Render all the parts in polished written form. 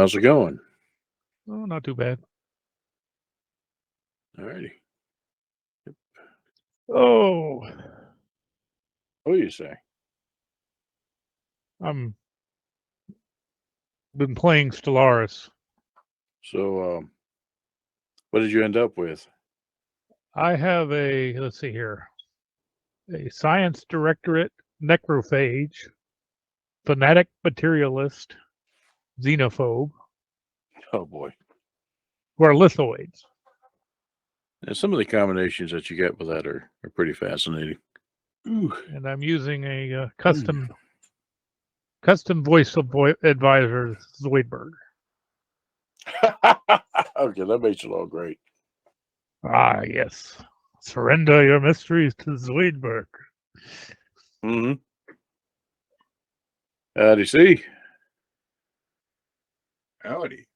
How's it going? Oh, not too bad. Alrighty. Oh, What do you say? I'm been playing Stellaris. So, what did you end up with? I have let's see here, a science directorate necrophage, fanatic materialist, xenophobe, Oh boy. who are lithoids. And some of the combinations that you get with that are pretty fascinating. Ooh. And I'm using a custom voice advisor, Zoidberg. Okay, that makes it all great. Ah, yes. Surrender your mysteries to Zoidberg. Mm-hmm. Howdy, see? Howdy.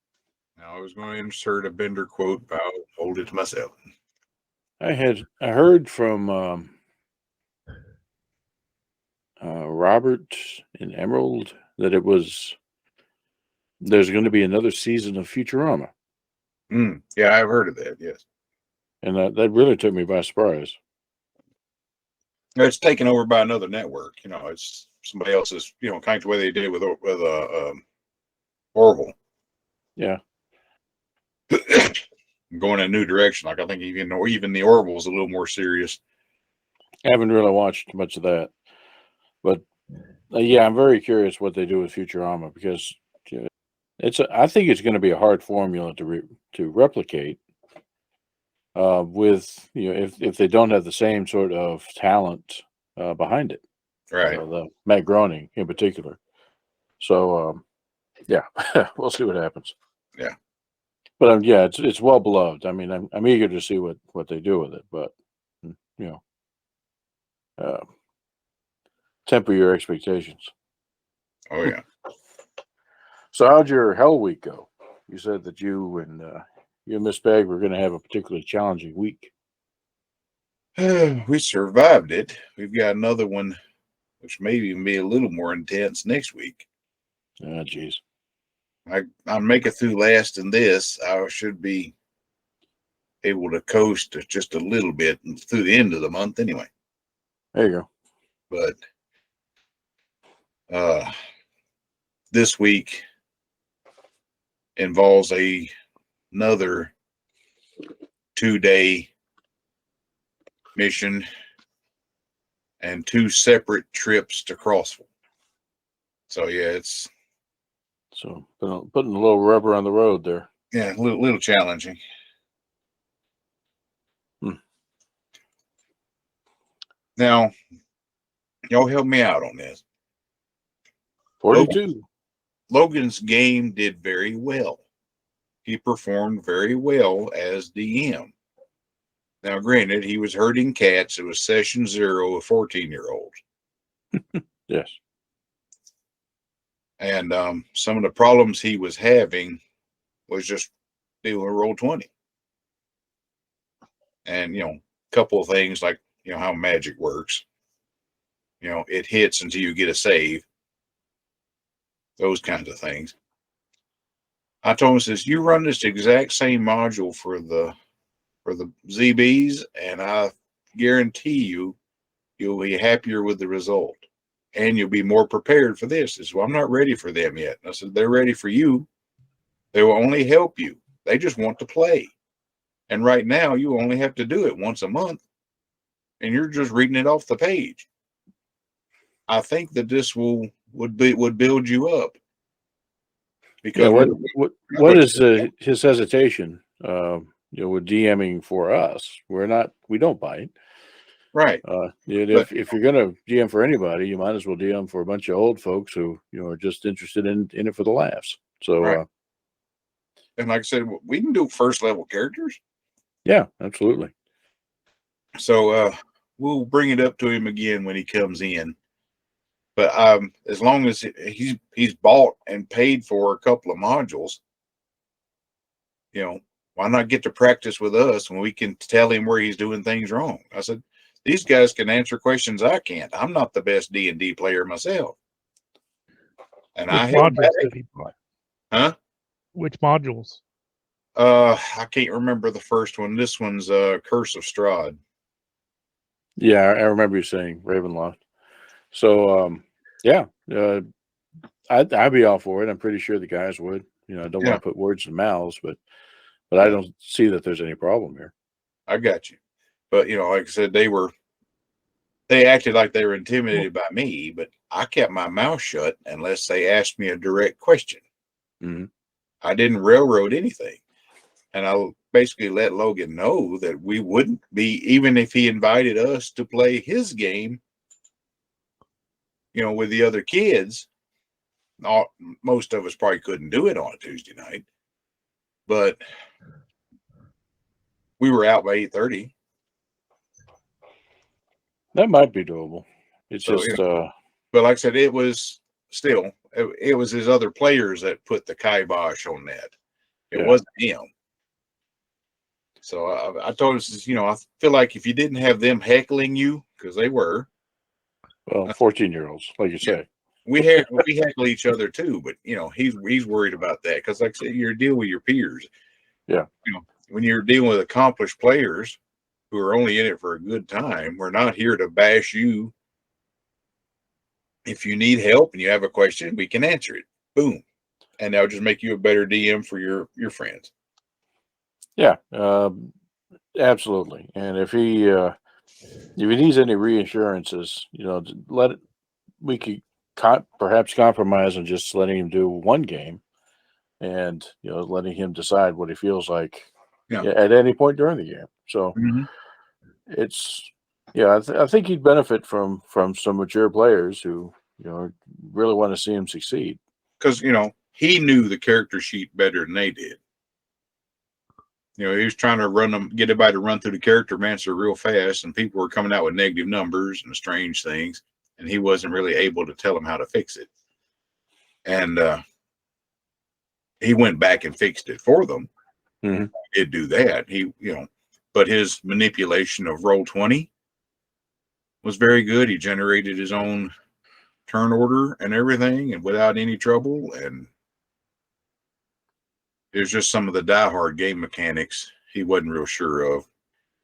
Now I was going to insert a Bender quote, but I'll hold it to myself. I heard from Robert and Emerald that there's going to be another season of Futurama. Yeah, I've heard of that, yes. And that really took me by surprise. It's taken over by another network. It's somebody else's, kind of the way they did with Orville. Yeah. Going in a new direction. Like I think even the Orville is a little more serious. I haven't really watched much of that. But yeah, I'm very curious what they do with Futurama because I think it's going to be a hard formula to replicate. With if they don't have the same sort of talent behind it, right? The Matt Groening in particular. So yeah, we'll see what happens. Yeah, but yeah, it's well beloved. I mean, I'm eager to see what they do with it, but temper your expectations. Oh yeah. So how'd your Hell Week go? You said that you and Miss Pegg were going to have a particularly challenging week. We survived it. We've got another one, which may even be a little more intense next week. Oh, geez. I'll make it through last in this. I should be able to coast just a little bit through the end of the month anyway. There you go. But this week involves another 2-day mission and 2 separate trips to Crossville. So yeah, it's putting a little rubber on the road there. Yeah, a little challenging. Now, y'all help me out on this. 42. Logan's game did very well. He performed very well as DM. Now, granted, he was herding cats. It was session 0 of 14-year-olds. Yes. And some of the problems he was having was just doing a roll 20. And, a couple of things like, how magic works. It hits until you get a save. Those kinds of things. I told him, says, you run this exact same module for the ZBs, and I guarantee you'll be happier with the result. And you'll be more prepared for this. He said, well, I'm not ready for them yet. And I said, they're ready for you. They will only help you. They just want to play. And right now, you only have to do it once a month. And you're just reading it off the page. I think that this would build you up. Because what is his hesitation? With DMing for us, we don't bite. Right. If you're going to DM for anybody, you might as well DM for a bunch of old folks who are just interested in it for the laughs. So, right. And like I said, we can do first level characters. Yeah, absolutely. So we'll bring it up to him again when he comes in. But as long as he's bought and paid for a couple of modules, why not get to practice with us when we can tell him where he's doing things wrong? I said, these guys can answer questions I can't. I'm not the best D&D player myself. And I help back. Did he buy? Huh? Which modules? I can't remember the first one. This one's Curse of Strahd. Yeah, I remember you saying Ravenloft. So, yeah, I'd be all for it. I'm pretty sure the guys would. You know, I don't want to put words in mouths, but I don't see that there's any problem here. I got you. But, you know, like I said, they acted like they were intimidated by me, but I kept my mouth shut unless they asked me a direct question. Mm-hmm. I didn't railroad anything. And I basically let Logan know that we wouldn't be, even if he invited us to play his game, you know, with the other kids. Most of us probably couldn't do it on a Tuesday night, but we were out by 8:30. That might be doable. It's So, just, you know, but like I said, it was his other players that put the kibosh on that. It wasn't him. So I told him, you know, I feel like if you didn't have them heckling you, because they were, well, 14-year-olds, like you say. we heckle each other too. But you know, he's worried about that because, like I said, you're dealing with your peers. Yeah. You know, when you're dealing with accomplished players who are only in it for a good time, we're not here to bash you. If you need help and you have a question, we can answer it. Boom. And that'll just make you a better DM for your friends. Yeah, absolutely. And if he needs any reassurances, you know, we could perhaps compromise on just letting him do one game, and you know, letting him decide what he feels like at any point during the game. So it's I think he'd benefit from some mature players who, you know, really want to see him succeed. Because, you know, he knew the character sheet better than they did. You know, he was trying to get everybody to run through the character mancer real fast, and people were coming out with negative numbers and strange things, and he wasn't really able to tell them how to fix it. And he went back and fixed it for them. Mm-hmm. He did do that. But his manipulation of Roll20 was very good. He generated his own turn order and everything, and without any trouble. And there's just some of the diehard game mechanics he wasn't real sure of.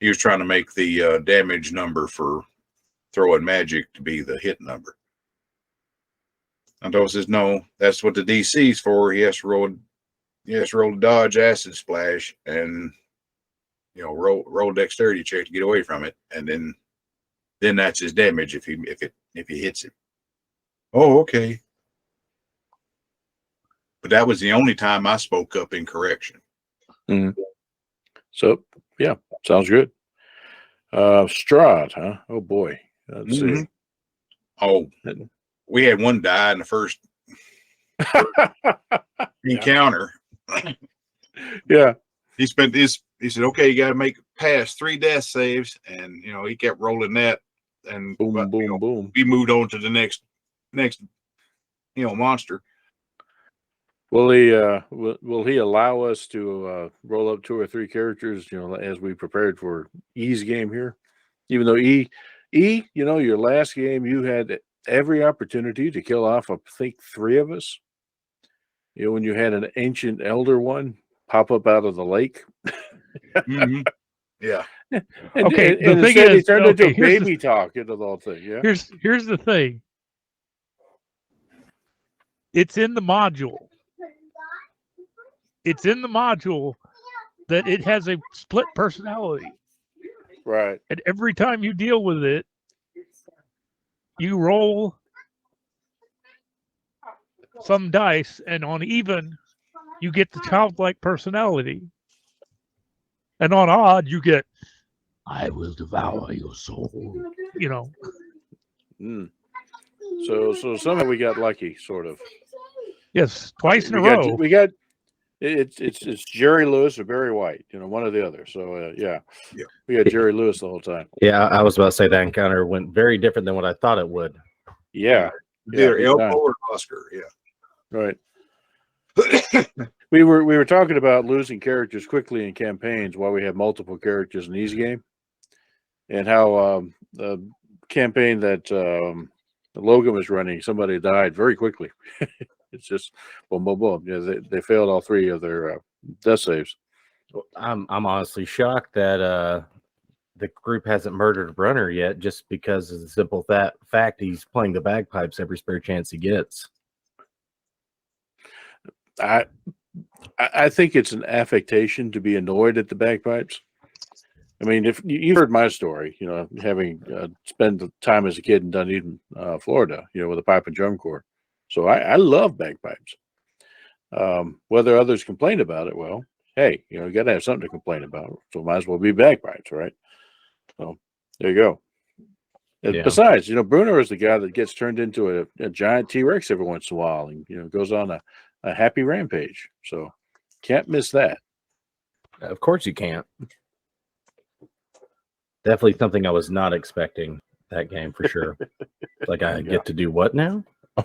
He was trying to make the damage number for throwing magic to be the hit number. Anto says, no, that's what the DC's for. He has to roll a dodge acid splash and, you know, roll dexterity check to get away from it. And then that's his damage if he hits him. Oh, okay. But that was the only time I spoke up in correction. Mm-hmm. So, yeah, sounds good. Strahd, huh? Oh, boy. Let's see. Oh, we had one die in the first encounter. Yeah. He said, okay, you got to make past 3 death saves. And, you know, he kept rolling that. And boom, boom. We moved on to the next, you know, monster. Will he allow us to roll up 2 or 3 characters, you know, as we prepared for E's game here? Even though E, you know, your last game, you had every opportunity to kill off, I think, 3 of us. You know, when you had an ancient elder one pop up out of the lake. Mm-hmm. Yeah. And the thing instead is, he turned into baby talk into the whole thing. Yeah. Here's the thing. It's in the module. It's in the module that it has a split personality. Right. And every time you deal with it, you roll some dice, and on even, you get the childlike personality. And on odd, you get, I will devour your soul. You know. Mm. So somehow we got lucky, sort of. Yes, twice in a row. We got it's Jerry Lewis or Barry White, you know, one or the other. So we had Jerry Lewis the whole time. Yeah, I was about to say that encounter went very different than what I thought it would. Yeah. Either Elmo or Oscar. Yeah. Right. we were talking about losing characters quickly in campaigns while we have multiple characters in these game, and how the campaign that Logan was running, somebody died very quickly. It's just boom, boom, boom. Yeah, they failed all 3 of their death saves. I'm honestly shocked that the group hasn't murdered Brunner yet, just because of the simple fact he's playing the bagpipes every spare chance he gets. I think it's an affectation to be annoyed at the bagpipes. I mean, if you've heard my story, having spent time as a kid in Dunedin, Florida, with a pipe and drum corps. So I love bagpipes. Whether others complain about it, well, hey, you got to have something to complain about. So might as well be bagpipes, right? So there you go. Yeah. Besides, Bruner is the guy that gets turned into a giant T-Rex every once in a while and, goes on a happy rampage. So can't miss that. Of course you can't. Definitely something I was not expecting that game for sure. Like I get to do what now?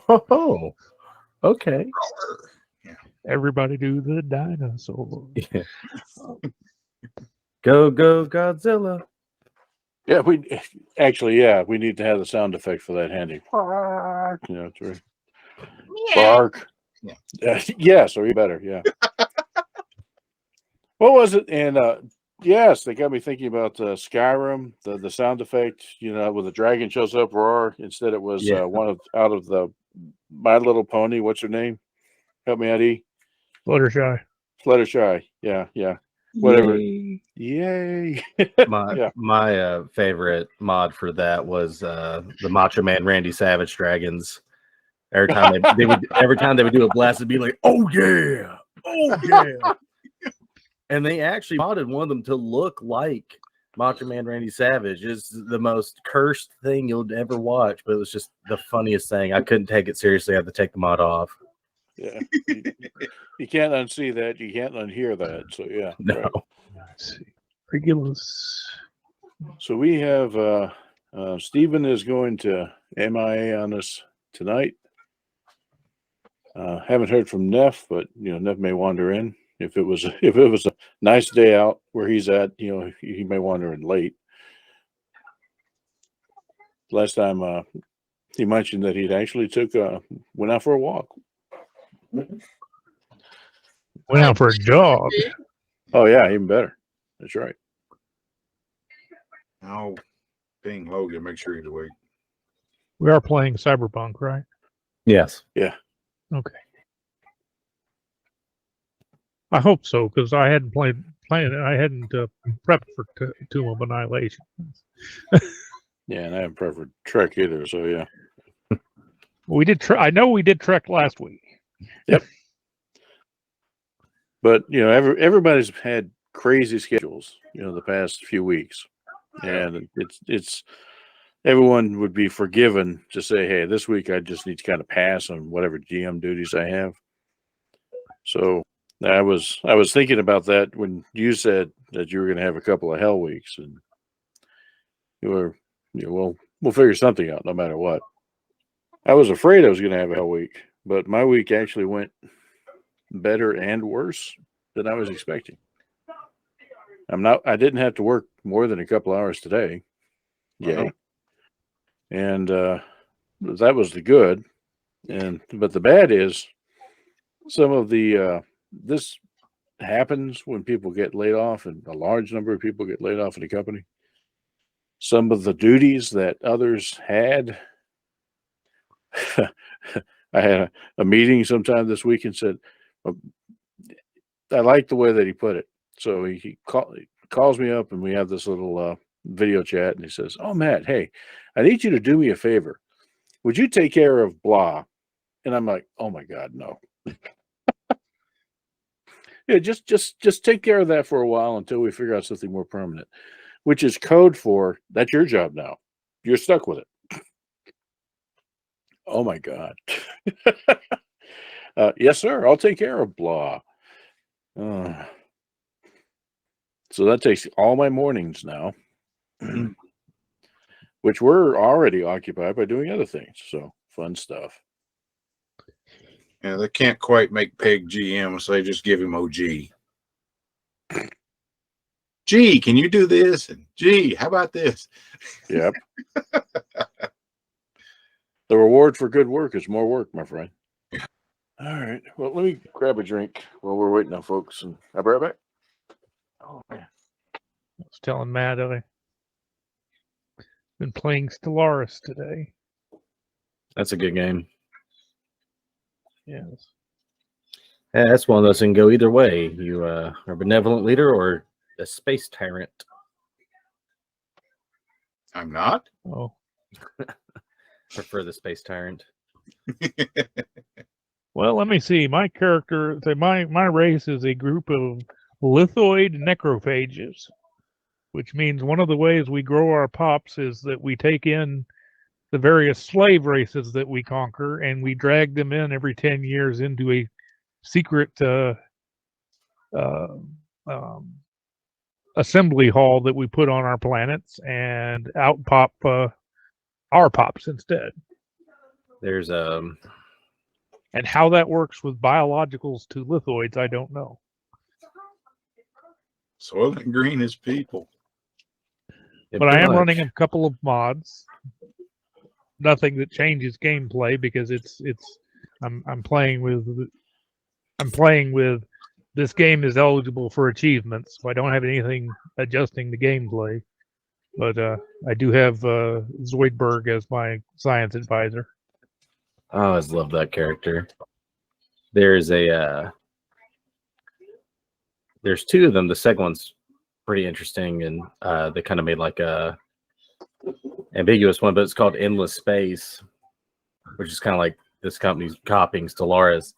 Oh, okay. Yeah. Everybody do the dinosaur. Yeah. Go Godzilla. Yeah, we need to have the sound effect for that handy. Bark. Yeah. Yes, or you better. Yeah. What was it? And yes, they got me thinking about Skyrim, the sound effect. When the dragon shows up, roar. Instead, it was one out of the My Little Pony. What's her name? Help me out, E. Fluttershy. Yeah. Whatever. Yay. My favorite mod for that was the Macho Man Randy Savage dragons. Every time they would do a blast, it'd be like, oh yeah. And they actually modded one of them to look like Macho Man Randy Savage. Is the most cursed thing you'll ever watch, but it was just the funniest thing. I couldn't take it seriously. I had to take the mod off. Yeah, you can't unsee that. You can't unhear that. So yeah, no. Right. Let's see. Regulus. So we have Stephen is going to MIA on us tonight. Haven't heard from Neff, but Neff may wander in. If it was a nice day out where he's at, he may wander in late. Last time he mentioned that he'd actually went out for a walk. Went out for a jog. Oh yeah, even better. That's right. I'll ping Logan, make sure he's awake. We are playing Cyberpunk, right? Yes. Yeah. Okay. I hope so, because I hadn't played it. I hadn't prepped for Tomb of Annihilation. Yeah, and I haven't preferred Trek either. So yeah. We did. I know we did Trek last week. Yep. But everybody's had crazy schedules, the past few weeks, and it's everyone would be forgiven to say, hey, this week I just need to kind of pass on whatever GM duties I have. So I was thinking about that when you said that you were going to have a couple of hell weeks, and you were, we'll figure something out no matter what. I was afraid I was going to have a hell week, but my week actually went better and worse than I was expecting. I didn't have to work more than a couple hours today. Yay. And that was the good. But the bad is some of the this happens when people get laid off, and a large number of people get laid off in the company. Some of the duties that others had. I had a meeting sometime this week and said, I like the way that he put it. So he calls me up and we have this little video chat, and he says, oh, Matt, hey, I need you to do me a favor. Would you take care of blah? And I'm like, oh my God, no. Yeah, just take care of that for a while until we figure out something more permanent, which is code for that's your job now. You're stuck with it. Oh my God. Yes, sir. I'll take care of blah. So that takes all my mornings now, which we're already occupied by doing other things. So fun stuff. Yeah, they can't quite make Pegg GM, so they just give him OG. Gee, can you do this? And gee, how about this? Yep. The reward for good work is more work, my friend. All right. Well, let me grab a drink while we're waiting on folks, and I'll be right back. Oh man. I was telling Matt I've been playing Stellaris today. That's a good game. Yes. Yeah, that's one of those that can go either way. You are a benevolent leader or a space tyrant. I'm not. Oh. Prefer the space tyrant. Well, let me see. My character, my race is a group of lithoid necrophages, which means one of the ways we grow our pops is that we take in the various slave races that we conquer and we drag them in every 10 years into a secret assembly hall that we put on our planets, and out pop our pops instead. There's And how that works with biologicals to lithoids, I don't know. Soylent Green is people. But I am running a couple of mods. Nothing that changes gameplay because I'm playing with this game is eligible for achievements, so I don't have anything adjusting the gameplay. But I do have Zoidberg as my science advisor. I always love that character. There's two of them. The second one's pretty interesting, and they kind of made like a ambiguous one, but it's called Endless Space, which is kind of like this company's copying Stellaris,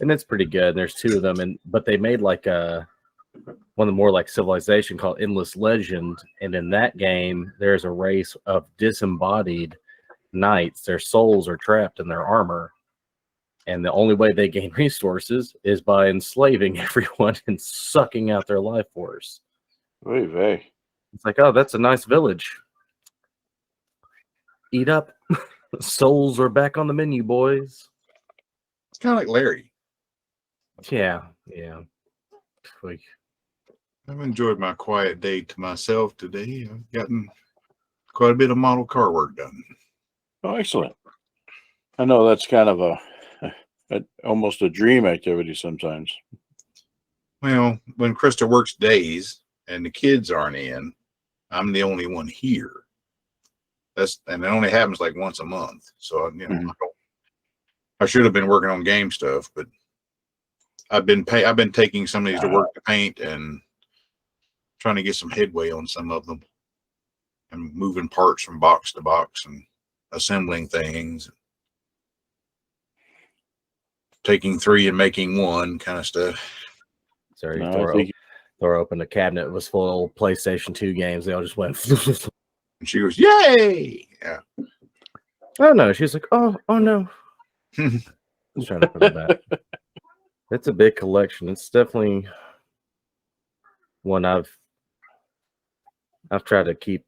and it's pretty good. And there's two of them, but they made like one of the more like Civilization called Endless Legend, and in that game there's a race of disembodied knights. Their souls are trapped in their armor, and the only way they gain resources is by enslaving everyone and sucking out their life force. Oy vey. It's like, oh, that's a nice village. Eat up. Souls are back on the menu, boys. It's kind of like Larry. Yeah. I've enjoyed my quiet day to myself today. I've gotten quite a bit of model car work done. Oh, excellent. I know that's kind of almost a dream activity sometimes. Well, when Krista works days and the kids aren't in, I'm the only one here. And it only happens like once a month. So I should have been working on game stuff, but I've been taking some of these to work to paint and trying to get some headway on some of them, and moving parts from box to box and assembling things, taking three and making one kind of stuff. Sorry, No, Thor opened a cabinet. It was full of old PlayStation 2 games. They all just went. And she goes, "Yay!" Yeah. Oh no, she's like, oh no. I was trying to put it back. It's a big collection. It's definitely one I've tried to keep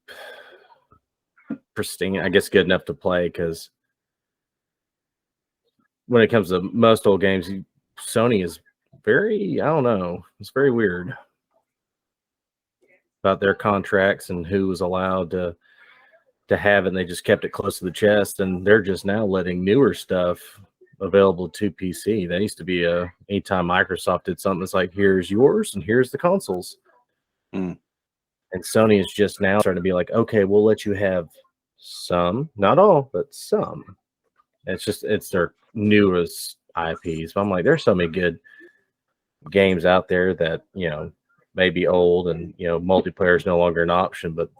pristine, I guess, good enough to play, because when it comes to most old games, Sony is very, I don't know, it's very weird about their contracts and who was allowed to have it, and they just kept it close to the chest, and they're just now letting newer stuff available to PC. That used to be anytime Microsoft did something, it's like, here's yours and here's the consoles. And Sony is just now starting to be like, okay, we'll let you have some, not all, but some. It's their newest IPs. But I'm like, there's so many good games out there that, may be old, and multiplayer is no longer an option, but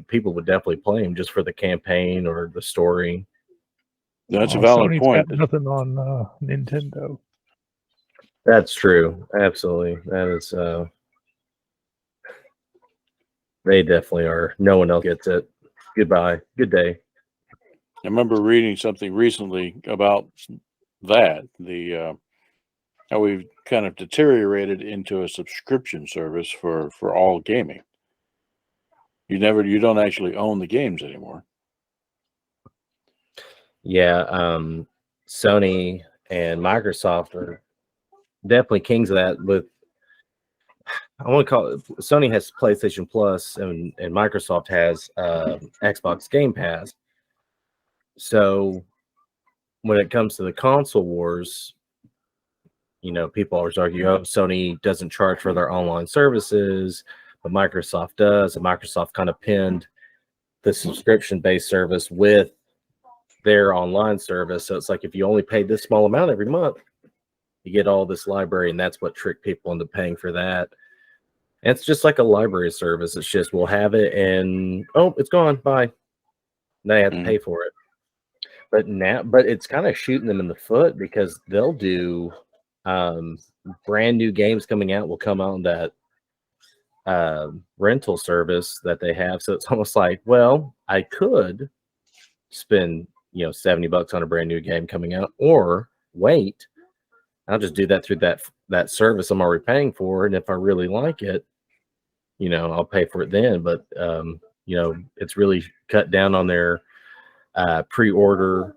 people would definitely play them just for the campaign or the story. that's a valid Sony's point. got nothing on Nintendo. That's true. Absolutely. That is they definitely are. No one else gets it. Goodbye. Good day. I remember reading something recently about that, how we've kind of deteriorated into a subscription service for all gaming. You don't actually own the games anymore. Yeah, Sony and Microsoft are definitely kings of that. With, I want to call it, Sony has PlayStation Plus, and Microsoft has Xbox Game Pass. So when it comes to the console wars, people always argue, oh, Sony doesn't charge for their online services, but Microsoft does. And Microsoft kind of pinned the subscription-based service with their online service. So it's like, if you only pay this small amount every month, you get all this library, and that's what tricked people into paying for that. And it's just like a library service. It's just, we'll have it and, oh, it's gone. Bye. Now you have to pay for it. But it's kind of shooting them in the foot, because they'll do brand new games coming out will come out on that rental service that they have. So it's almost like, well, I could spend $70 on a brand new game coming out, or wait, I'll just do that through that service I'm already paying for, and if I really like it, I'll pay for it then. But it's really cut down on their pre-order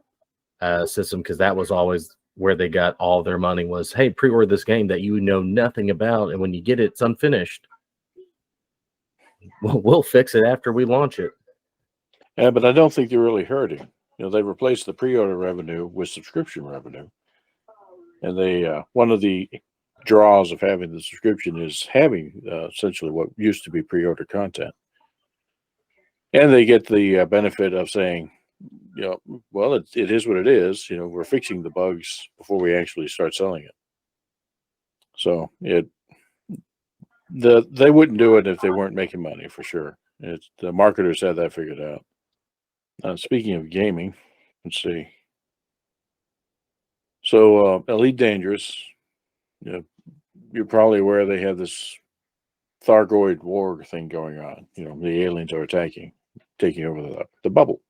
system, because that was always where they got all their money, was, hey, pre-order this game that you know nothing about, and when you get it, it's unfinished. We'll fix it after we launch it. Yeah, but I don't think they're really hurting. They replaced the pre-order revenue with subscription revenue, and they one of the draws of having the subscription is having essentially what used to be pre-order content, and they get the benefit of saying, well, it is what it is. We're fixing the bugs before we actually start selling it. So they wouldn't do it if they weren't making money, for sure. The marketers had that figured out. Speaking of gaming, let's see. So Elite Dangerous, you're probably aware they have this Thargoid war thing going on. The aliens are taking over the bubble.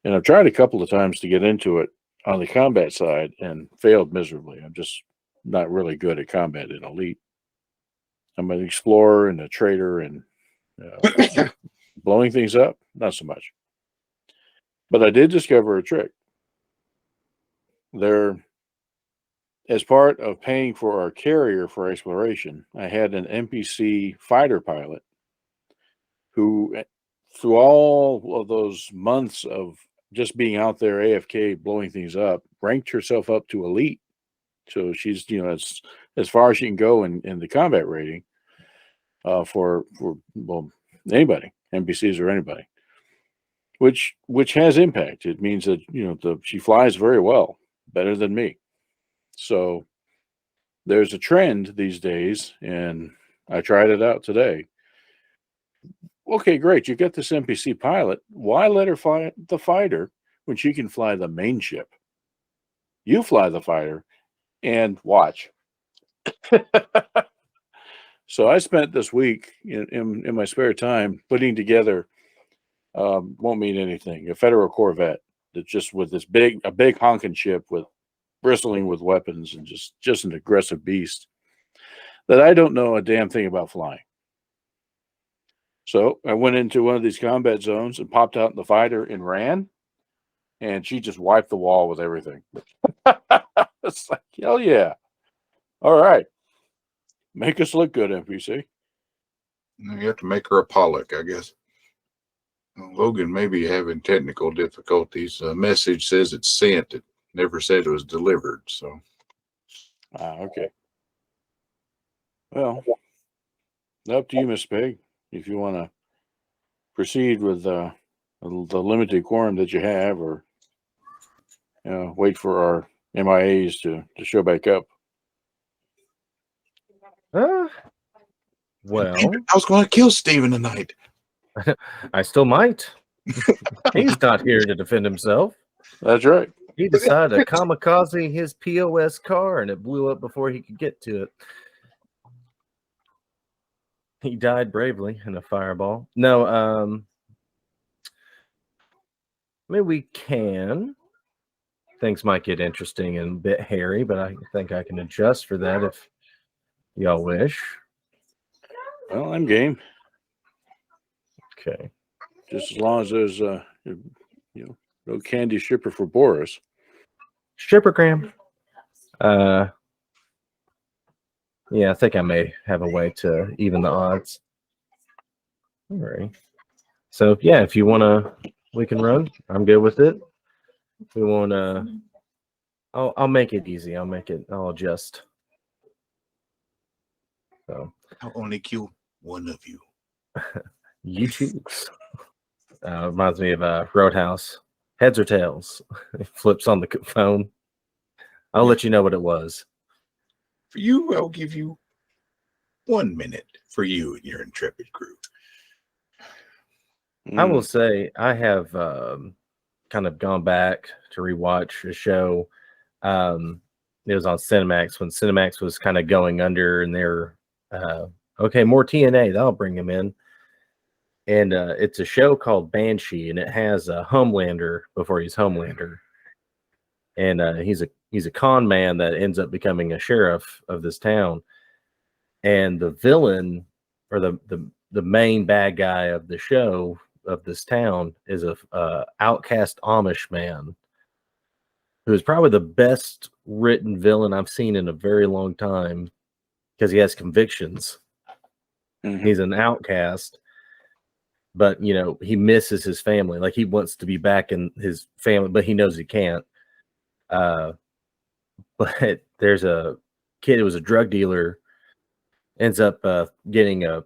And I've tried a couple of times to get into it on the combat side and failed miserably. I'm just not really good at combat in Elite. I'm an explorer and a trader, and blowing things up, not so much. But I did discover a trick. As part of paying for our carrier for exploration, I had an NPC fighter pilot who, through all of those months of just being out there AFK blowing things up, ranked herself up to Elite. So she's, as far as she can go in the combat rating for anybody, NPCs or anybody, which has impact. It means that she flies very well, better than me. So there's a trend these days, and I tried it out today. Okay, great. You got this NPC pilot. Why let her fly the fighter when she can fly the main ship? You fly the fighter and watch. So I spent this week in my spare time putting together, won't mean anything, a Federal Corvette that just with a big honking ship with bristling with weapons and just an aggressive beast that I don't know a damn thing about flying. So I went into one of these combat zones and popped out in the fighter and ran, and she just wiped the wall with everything. It's like, hell yeah. All right. Make us look good, NPC. You have to make her a Pollock, I guess. Logan may be having technical difficulties. A message says it's sent. It never said it was delivered. So. Okay. Well, up to you, Miss Pegg, if you want to proceed with the limited quorum that you have, or wait for our MIAs to show back up. Well, I was going to kill Steven tonight. I still might. He's not here to defend himself. That's right. He decided to kamikaze his POS car, and it blew up before he could get to it. He died bravely in a fireball. No, I mean, we can. Things might get interesting and a bit hairy, but I think I can adjust for that if y'all wish. Well, I'm game. Okay. Just as long as there's no candy stripper for Boris. Strippergram. Yeah, I think I may have a way to even the odds. All right. So yeah, if you wanna, we can run. I'm good with it. If we want to I'll make it easy. I'll adjust. So I'll only kill one of you. you choose. Reminds me of Roadhouse. Heads or tails? It flips on the phone. I'll let you know what it was. For you, I'll give you 1 minute for you and your intrepid crew. I will say I have kind of gone back to rewatch a show. It was on Cinemax when Cinemax was kind of going under, and they're okay, more TNA. That'll bring him in. And it's a show called Banshee, and it has Homelander before he's Homelander, and he's a con man that ends up becoming a sheriff of this town. And the villain, or the main bad guy of the show of this town, is a outcast Amish man who is probably the best written villain I've seen in a very long time because he has convictions. Mm-hmm. He's an outcast, but he misses his family. Like, he wants to be back in his family, but he knows he can't. But there's a kid who was a drug dealer, ends up getting a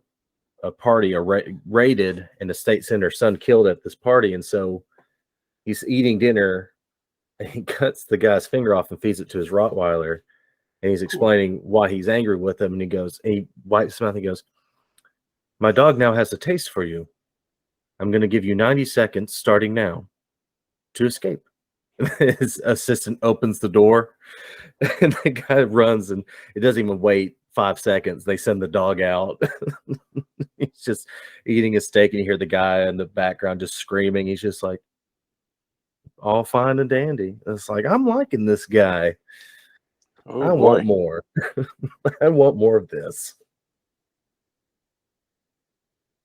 party raided, and the state sent her son killed at this party. And so he's eating dinner, and he cuts the guy's finger off and feeds it to his Rottweiler. And he's explaining why he's angry with him. And he wipes his mouth and he goes, "My dog now has a taste for you. I'm going to give you 90 seconds starting now to escape." His assistant opens the door, and the guy runs, and it doesn't even wait 5 seconds. They send the dog out. He's just eating a steak, and you hear the guy in the background just screaming. He's just like, all fine and dandy. It's like, I'm liking this guy. Oh, I want more. I want more of this.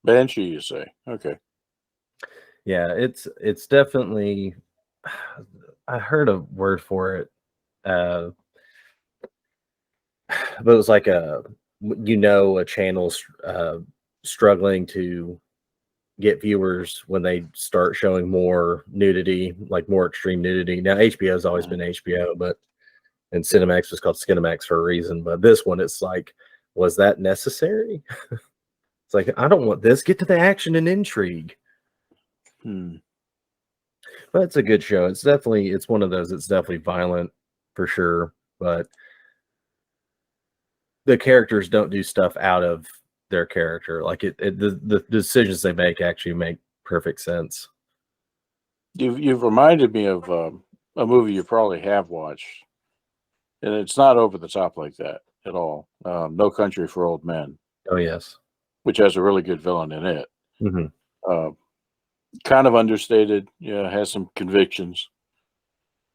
Banshee, you say? Okay. Yeah, it's definitely. I heard a word for it, but it was like a channel's struggling to get viewers when they start showing more nudity, like more extreme nudity. Now HBO's always been HBO, and Cinemax was called Skinemax for a reason. But this one, it's like, was that necessary? It's like, I don't want this. Get to the action and intrigue. But it's a good show. It's one of those. It's definitely violent for sure, but the characters don't do stuff out of their character. Like the decisions they make actually make perfect sense. You've reminded me of a movie you probably have watched, and it's not over the top like that at all. No Country for Old Men. Oh yes, which has a really good villain in it. Mm-hmm. Kind of understated, has some convictions,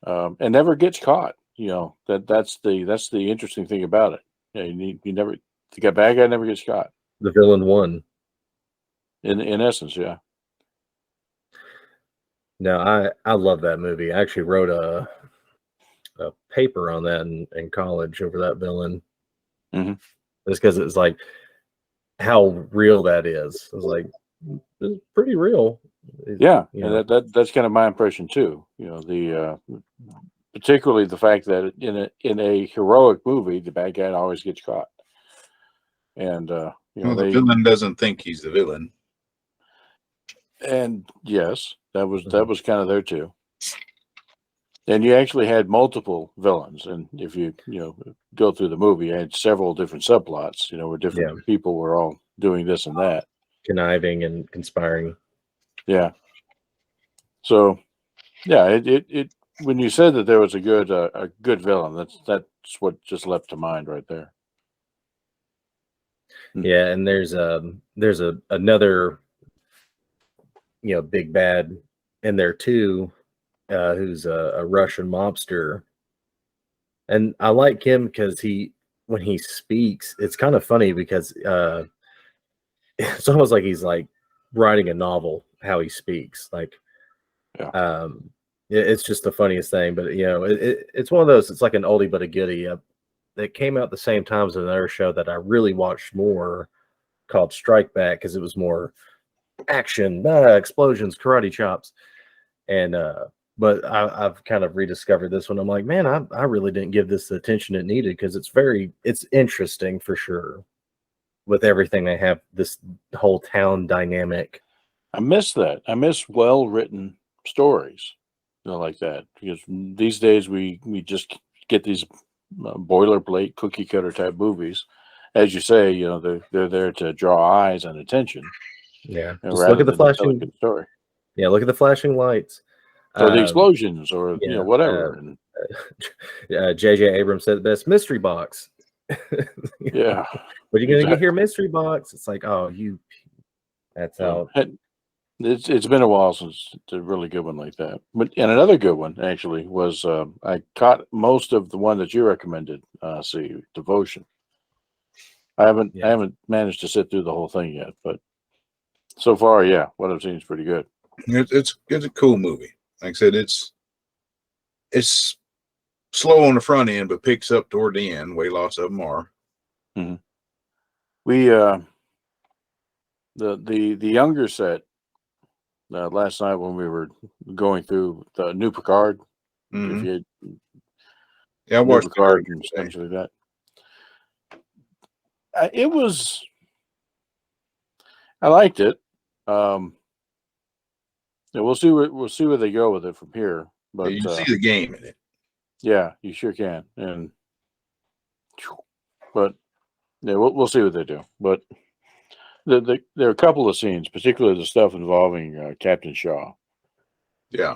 and never gets caught. That's the interesting thing about it. The bad guy never gets caught. The villain won. In essence, yeah. No, I love that movie. I actually wrote a paper on that in college over that villain. Mm-hmm. Just because it's like how real that is. It's like, it's pretty real. Yeah, and that's kind of my impression too. The particularly the fact that in a heroic movie, the bad guy always gets caught, and the villain doesn't think he's the villain. And yes, that was kind of there too. And you actually had multiple villains, and if you go through the movie, you had several different subplots. Where different people were all doing this and that, conniving and conspiring. Yeah. So, yeah, it when you said that there was a good villain, that's what just leapt to mind right there. Yeah, and there's another big bad in there too, who's a Russian mobster, and I like him because when he speaks, it's kind of funny because it's almost like he's like writing a novel how he speaks. Like, it's just the funniest thing. But it's one of those. It's like an oldie but a goodie. That came out the same time as another show that I really watched more, called Strike Back, because it was more action, explosions, karate chops, and But I've kind of rediscovered this one. I'm like, man, I really didn't give this the attention it needed because it's interesting for sure. With everything they have, this whole town dynamic. I miss that. I miss well-written stories, like that, because these days we just get these boilerplate cookie cutter type movies. As you say, they're there to draw eyes and attention. Yeah, just rather look at the than to tell a flashing. good story. Yeah, look at the flashing lights. Or the explosions, or whatever. And J.J. Abrams said the best mystery box. yeah, What are you going to get here, mystery box? It's like, oh, that's how. It's been a while since it's a really good one like that. But and another good one actually was I caught most of the one that you recommended. Devotion. I haven't managed to sit through the whole thing yet, but so far, yeah, what I've seen is pretty good. It's a cool movie. Like I said, it's slow on the front end, but picks up toward the end. Way lots of them are. Mm-hmm. We the younger set last night when we were going through the new Picard. Mm-hmm. If you I watched Picard and essentially that. It was. I liked it. Yeah, we'll see where they go with it from here. But you see the game in it. Yeah, you sure can. But yeah, we'll see what they do. But there are a couple of scenes, particularly the stuff involving Captain Shaw. Yeah.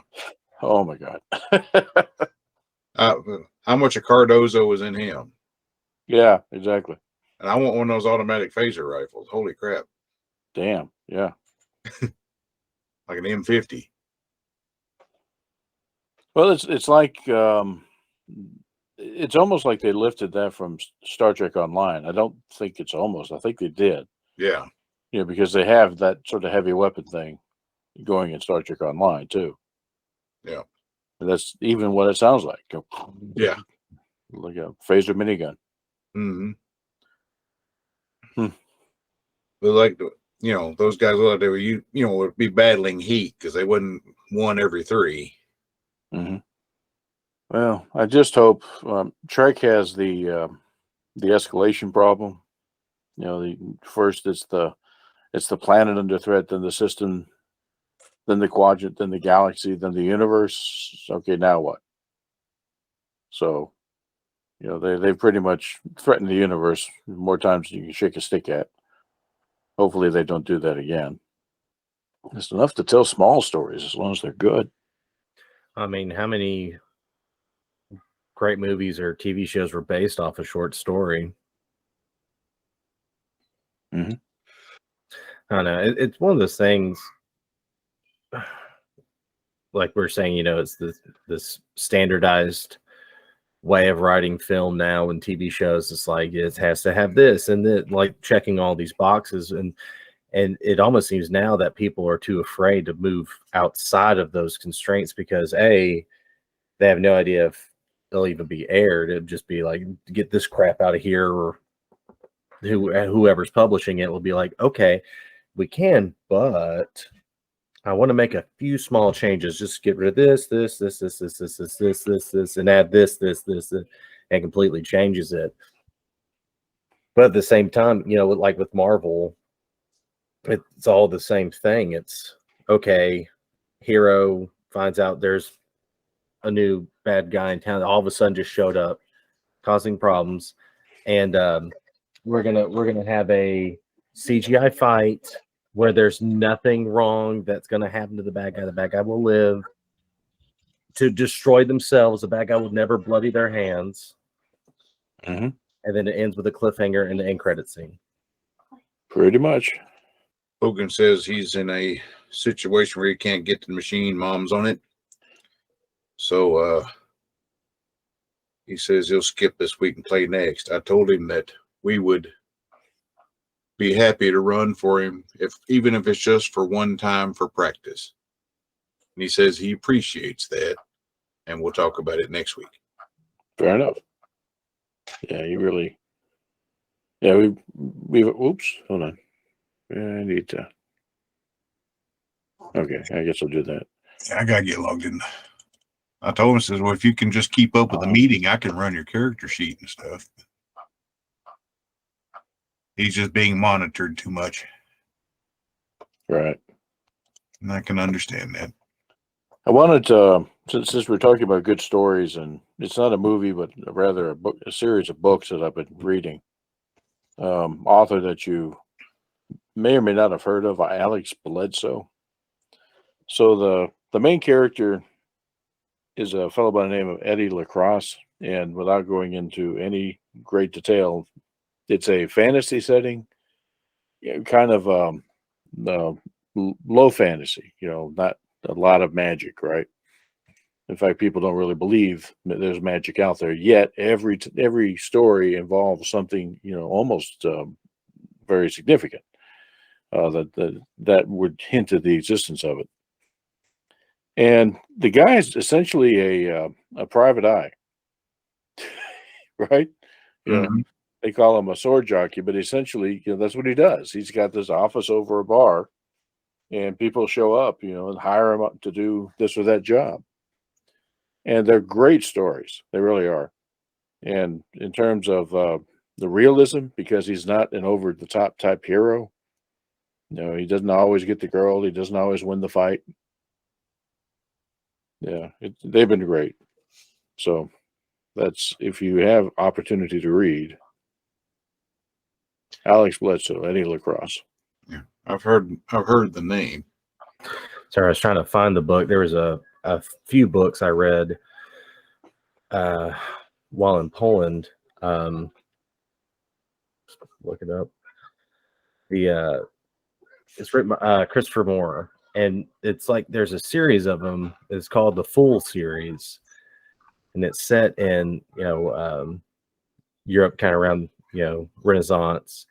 Oh my God. How much of Cardozo was in him? Yeah, exactly. And I want one of those automatic phaser rifles. Holy crap! Damn. Yeah. Like an M50. Well, it's like it's almost like they lifted that from Star Trek Online. I don't think it's almost. I think they did. Yeah. Because they have that sort of heavy weapon thing going in Star Trek Online too. Yeah. And that's even what it sounds like. Yeah. Like a phaser minigun. Mm-hmm. But like those guys out there, would be battling heat because they wouldn't one every 3. Mm-hmm. Well, I just hope Trek has the escalation problem. First it's the planet under threat, then the system, then the quadrant, then the galaxy, then the universe. Okay, now what? So, they've pretty much threatened the universe more times than you can shake a stick at. Hopefully they don't do that again. It's enough to tell small stories as long as they're good. I mean, how many great movies or TV shows were based off a short story? Mm-hmm. I don't know. It's one of those things, like we're saying, it's this standardized way of writing film now and TV shows. It's like it has to have this and that, like checking all these boxes, and it almost seems now that people are too afraid to move outside of those constraints because they have no idea if they'll even be aired. It'd just be like, get this crap out of here, or whoever's publishing it will be like, okay, we can, but I want to make a few small changes. Just get rid of this, and add this, and completely changes it. But at the same time, like with Marvel, it's all the same thing. It's okay, hero finds out there's a new bad guy in town that all of a sudden just showed up, causing problems, and we're gonna have a CGI fight where there's nothing wrong that's going to happen to the bad guy. The bad guy will live to destroy themselves. The bad guy will never bloody their hands. Mm-hmm. And then it ends with a cliffhanger and the end credit scene. Pretty much. Hogan says he's in a situation where he can't get to the machine. Mom's on it. So he says he'll skip this week and play next. I told him that we would be happy to run for him, even if it's just for one time for practice. And he says he appreciates that, and we'll talk about it next week. Fair enough. Yeah, you really. Yeah, we. Oops, hold on. I need to. Okay, I guess I'll do that. I gotta get logged in. I told him, I says, well, if you can just keep up with the meeting, I can run your character sheet and stuff. He's just being monitored too much. Right. And I can understand that. I wanted to, since we're talking about good stories, and it's not a movie, but rather a series of books that I've been reading. Author that you may or may not have heard of, Alex Bledsoe. So the main character is a fellow by the name of Eddie LaCrosse, and without going into any great detail, it's a fantasy setting, kind of low fantasy, not a lot of magic, right? In fact, people don't really believe that there's magic out there yet. Every story involves something, almost very significant that would hint at the existence of it. And the guy is essentially a private eye, right? They call him a sword jockey, but essentially, that's what he does. He's got this office over a bar, and people show up, and hire him up to do this or that job. And they're great stories. They really are. And in terms of the realism, because he's not an over-the-top type hero, he doesn't always get the girl. He doesn't always win the fight. Yeah, they've been great. So that's, if you have opportunity to read, Alex Bledsoe, Eddie LaCrosse. Yeah, I've heard the name. Sorry, I was trying to find the book. There was a few books I read while in Poland. Look it up. It's written by Christopher Mora, and it's like there's a series of them. It's called the Fool series, and it's set in Europe, kind of around Renaissance.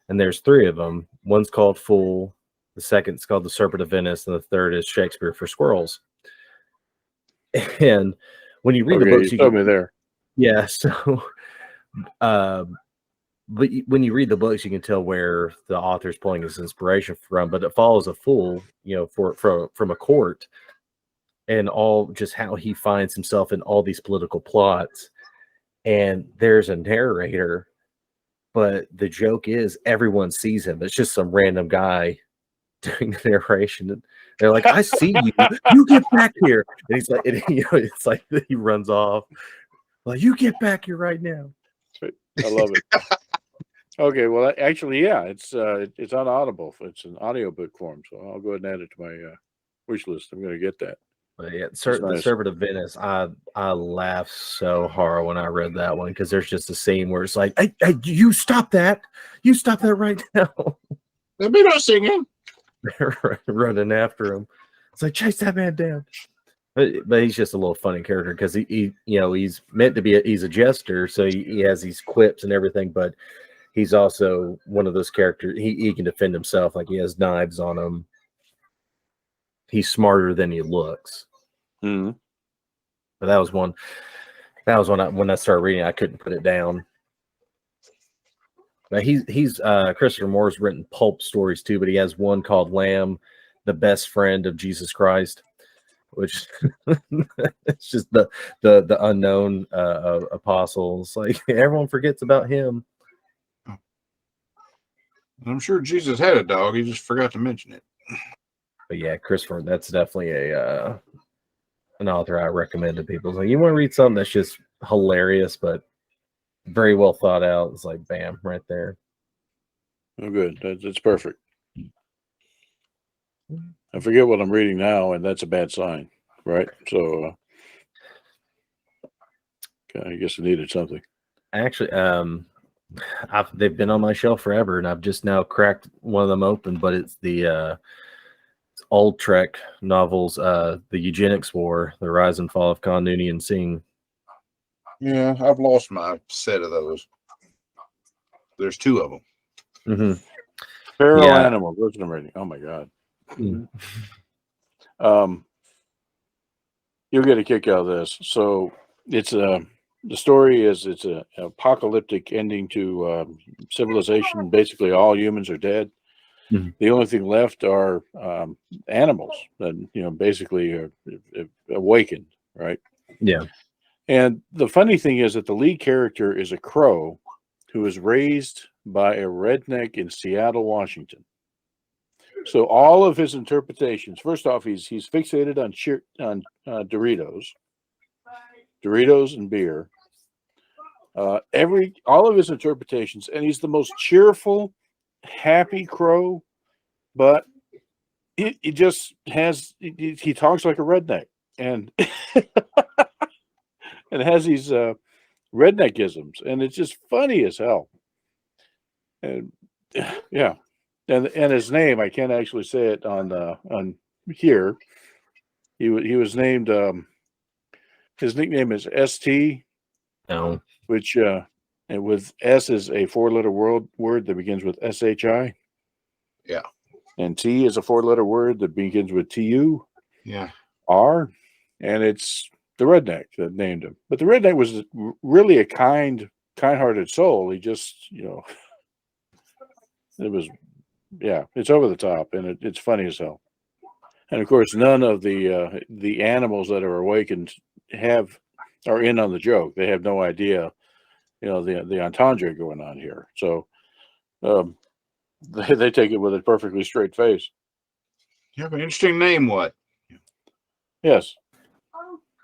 And there's 3 of them. One's called Fool. The second's called The Serpent of Venice, and the third is Shakespeare for Squirrels. And when you read the books, you told me there. Yeah. So, but when you read the books, you can tell where the author's pulling his inspiration from. But it follows a fool, from a court, and all just how he finds himself in all these political plots. And there's a narrator, but the joke is everyone sees him. It's just some random guy doing the narration. And they're like, "I see you. You get back here." And he's like, it's like he runs off. Like, "You get back here right now." I love it. Okay, well, actually, yeah, it's on Audible. It's an audiobook form, so I'll go ahead and add it to my wish list. I'm going to get that. But yeah, The Serpent of Venice, I laughed so hard when I read that one, because there's just a scene where it's like, hey, you stop that. You stop that right now. Let me not singing. Running after him. It's like, chase that man down. But he's just a little funny character, because he's meant to be he's a jester, so he has these quips and everything, but he's also one of those characters. He can defend himself. Like, he has knives on him. He's smarter than he looks. Mm-hmm. But that was one. When I started reading, I couldn't put it down. Now he's Christopher Moore's written pulp stories too, but he has one called Lamb, the Best Friend of Jesus Christ, which it's just the unknown apostle. It's like everyone forgets about him. I'm sure Jesus had a dog. He just forgot to mention it. But yeah, Christopher, that's definitely an author I recommend to people. So you want to read something that's just hilarious, but very well thought out. It's like, bam, right there. Oh, good. That's perfect. I forget what I'm reading now, and that's a bad sign, right? So I guess I needed something. Actually, they've been on my shelf forever, and I've just now cracked one of them open. But it's the old Trek novels, the Eugenics War, the Rise and Fall of Khan Noonien Singh. Yeah, I've lost my set of those. There's 2 of them. Mm-hmm. Feral Animals. What's the rating? Oh my God. Mm. You'll get a kick out of this. So it's the story is it's an apocalyptic ending to civilization. Basically, all humans are dead. Mm-hmm. The only thing left are animals that basically are awakened, right? Yeah. And the funny thing is that the lead character is a crow who was raised by a redneck in Seattle, Washington. So all of his interpretations, first off, he's fixated on Doritos and beer. All of his interpretations, and he's the most cheerful, happy crow, but he just has he talks like a redneck and and has these redneckisms, and it's just funny as hell. And yeah, and his name, I can't actually say it on here. He was named. His nickname is ST, No. which and with S is a 4-letter word that begins with SHI. Yeah. And T is a 4-letter word that begins with TU. Yeah. R, and it's the redneck that named him. But the redneck was really a kind-hearted soul. He just, it was, yeah, it's over the top, and it's funny as hell. And of course, none of the animals that are awakened are in on the joke. They have no idea, the entendre going on here. So they take it with a perfectly straight face. You have an interesting name. What? Yes.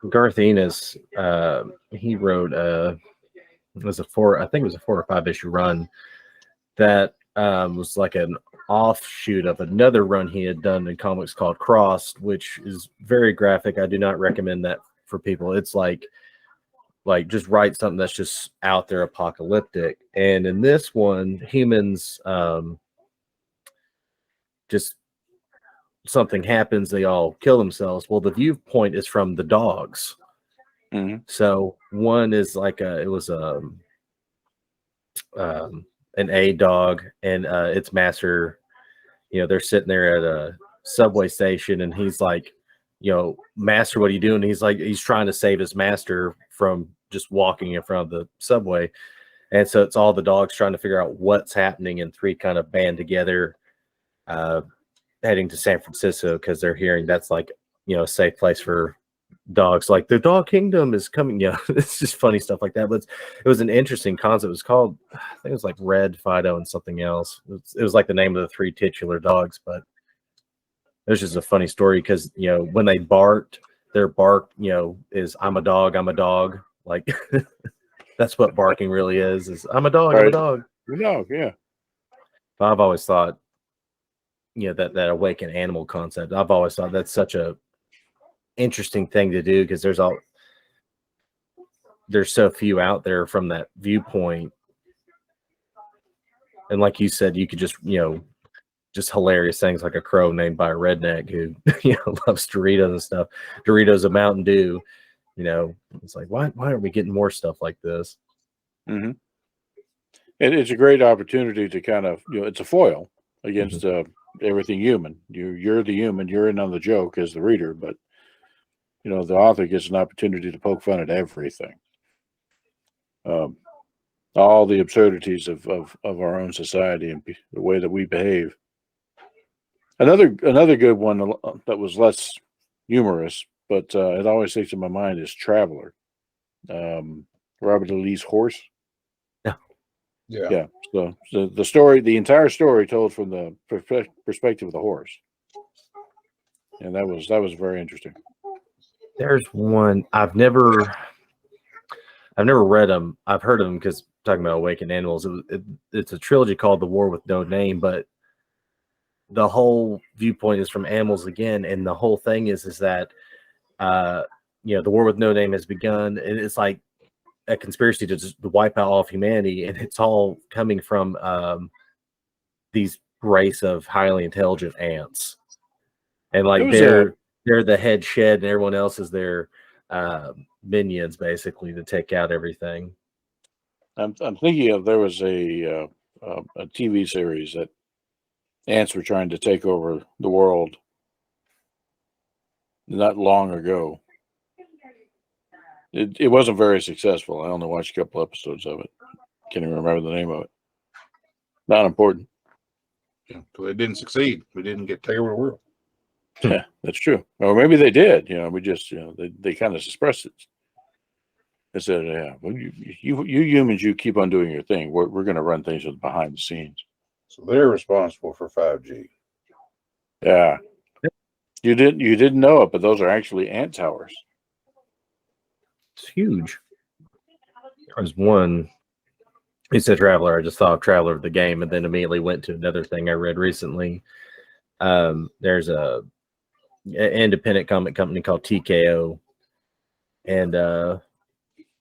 Garth Ennis, he wrote it was a 4 or 5 issue run that was like an offshoot of another run he had done in comics called Crossed, which is very graphic. I do not recommend that for people. It's like just write something that's just out there apocalyptic. And in this one, humans just something happens, they all kill themselves. Well, the viewpoint is from the dogs. Mm-hmm. So one is like it was an A dog, and its master, they're sitting there at a subway station, and he's like, master, what are you doing? He's like, he's trying to save his master from just walking in front of the subway. And so it's all the dogs trying to figure out what's happening, and 3 kind of band together, heading to San Francisco because they're hearing that's like, a safe place for dogs. Like the dog kingdom is coming. It's just funny stuff like that. But it was an interesting concept. It was called, I think it was like Red, Fido, and something else. It was like the name of the 3 titular dogs, but it was just a funny story because, when they barked, their bark, is I'm a dog. Like that's what barking really is I'm a dog, Right. I'm a dog. No, yeah. But I've always thought, that awakened animal concept, I've always thought that's such a interesting thing to do because there's so few out there from that viewpoint. And like you said, you could just, just hilarious things like a crow named by a redneck who, loves Doritos and stuff. Doritos a Mountain Dew, it's like, why aren't we getting more stuff like this? Mm-hmm. It's a great opportunity to kind of, it's a foil against everything human. You're the human, you're in on the joke as the reader, but the author gets an opportunity to poke fun at everything. All the absurdities of our own society and the way that we behave. Another good one that was less humorous, but it always sticks in my mind is Traveler. Robert E. Lee's horse. Yeah. So the entire story told from the perspective of the horse, and that was very interesting. There's one I've never read them. I've heard of them because talking about awakened animals. It's a trilogy called The War with No Name, but the whole viewpoint is from animals again, and the whole thing is that the war with no name has begun, and it's like a conspiracy to just wipe out all of humanity, and it's all coming from these race of highly intelligent ants, and like they're the head shed, and everyone else is their minions, basically, to take out everything. I'm thinking of there was a TV series that ants were trying to take over the world not long ago. It wasn't very successful. I only watched a couple episodes of it. Can't even remember the name of it. Not important. Yeah, so it didn't succeed. We didn't get take over the world. Yeah, that's true. Or maybe they did. We just they kind of suppressed it. They said, "Yeah, well, you humans, you keep on doing your thing. We're going to run things behind the scenes." So they're responsible for 5G. Yeah, you didn't know it, but those are actually ant towers. It's huge. There's one. He said Traveler. I just thought of Traveler of the game, and then immediately went to another thing I read recently. There's an independent comic company called TKO, and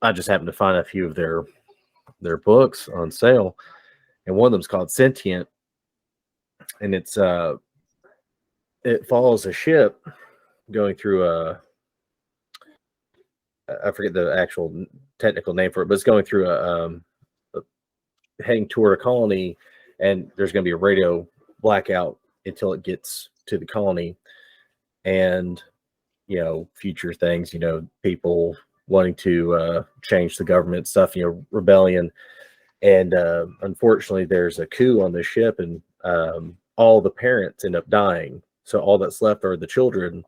I just happened to find a few of their books on sale, and one of them's called Sentient, and it follows a ship going through I forget the actual technical name for it, but it's going through heading toward a colony, and there's going to be a radio blackout until it gets to the colony, and future things, people wanting to change the government stuff, rebellion, and unfortunately there's a coup on the ship, and all the parents end up dying, so all that's left are the children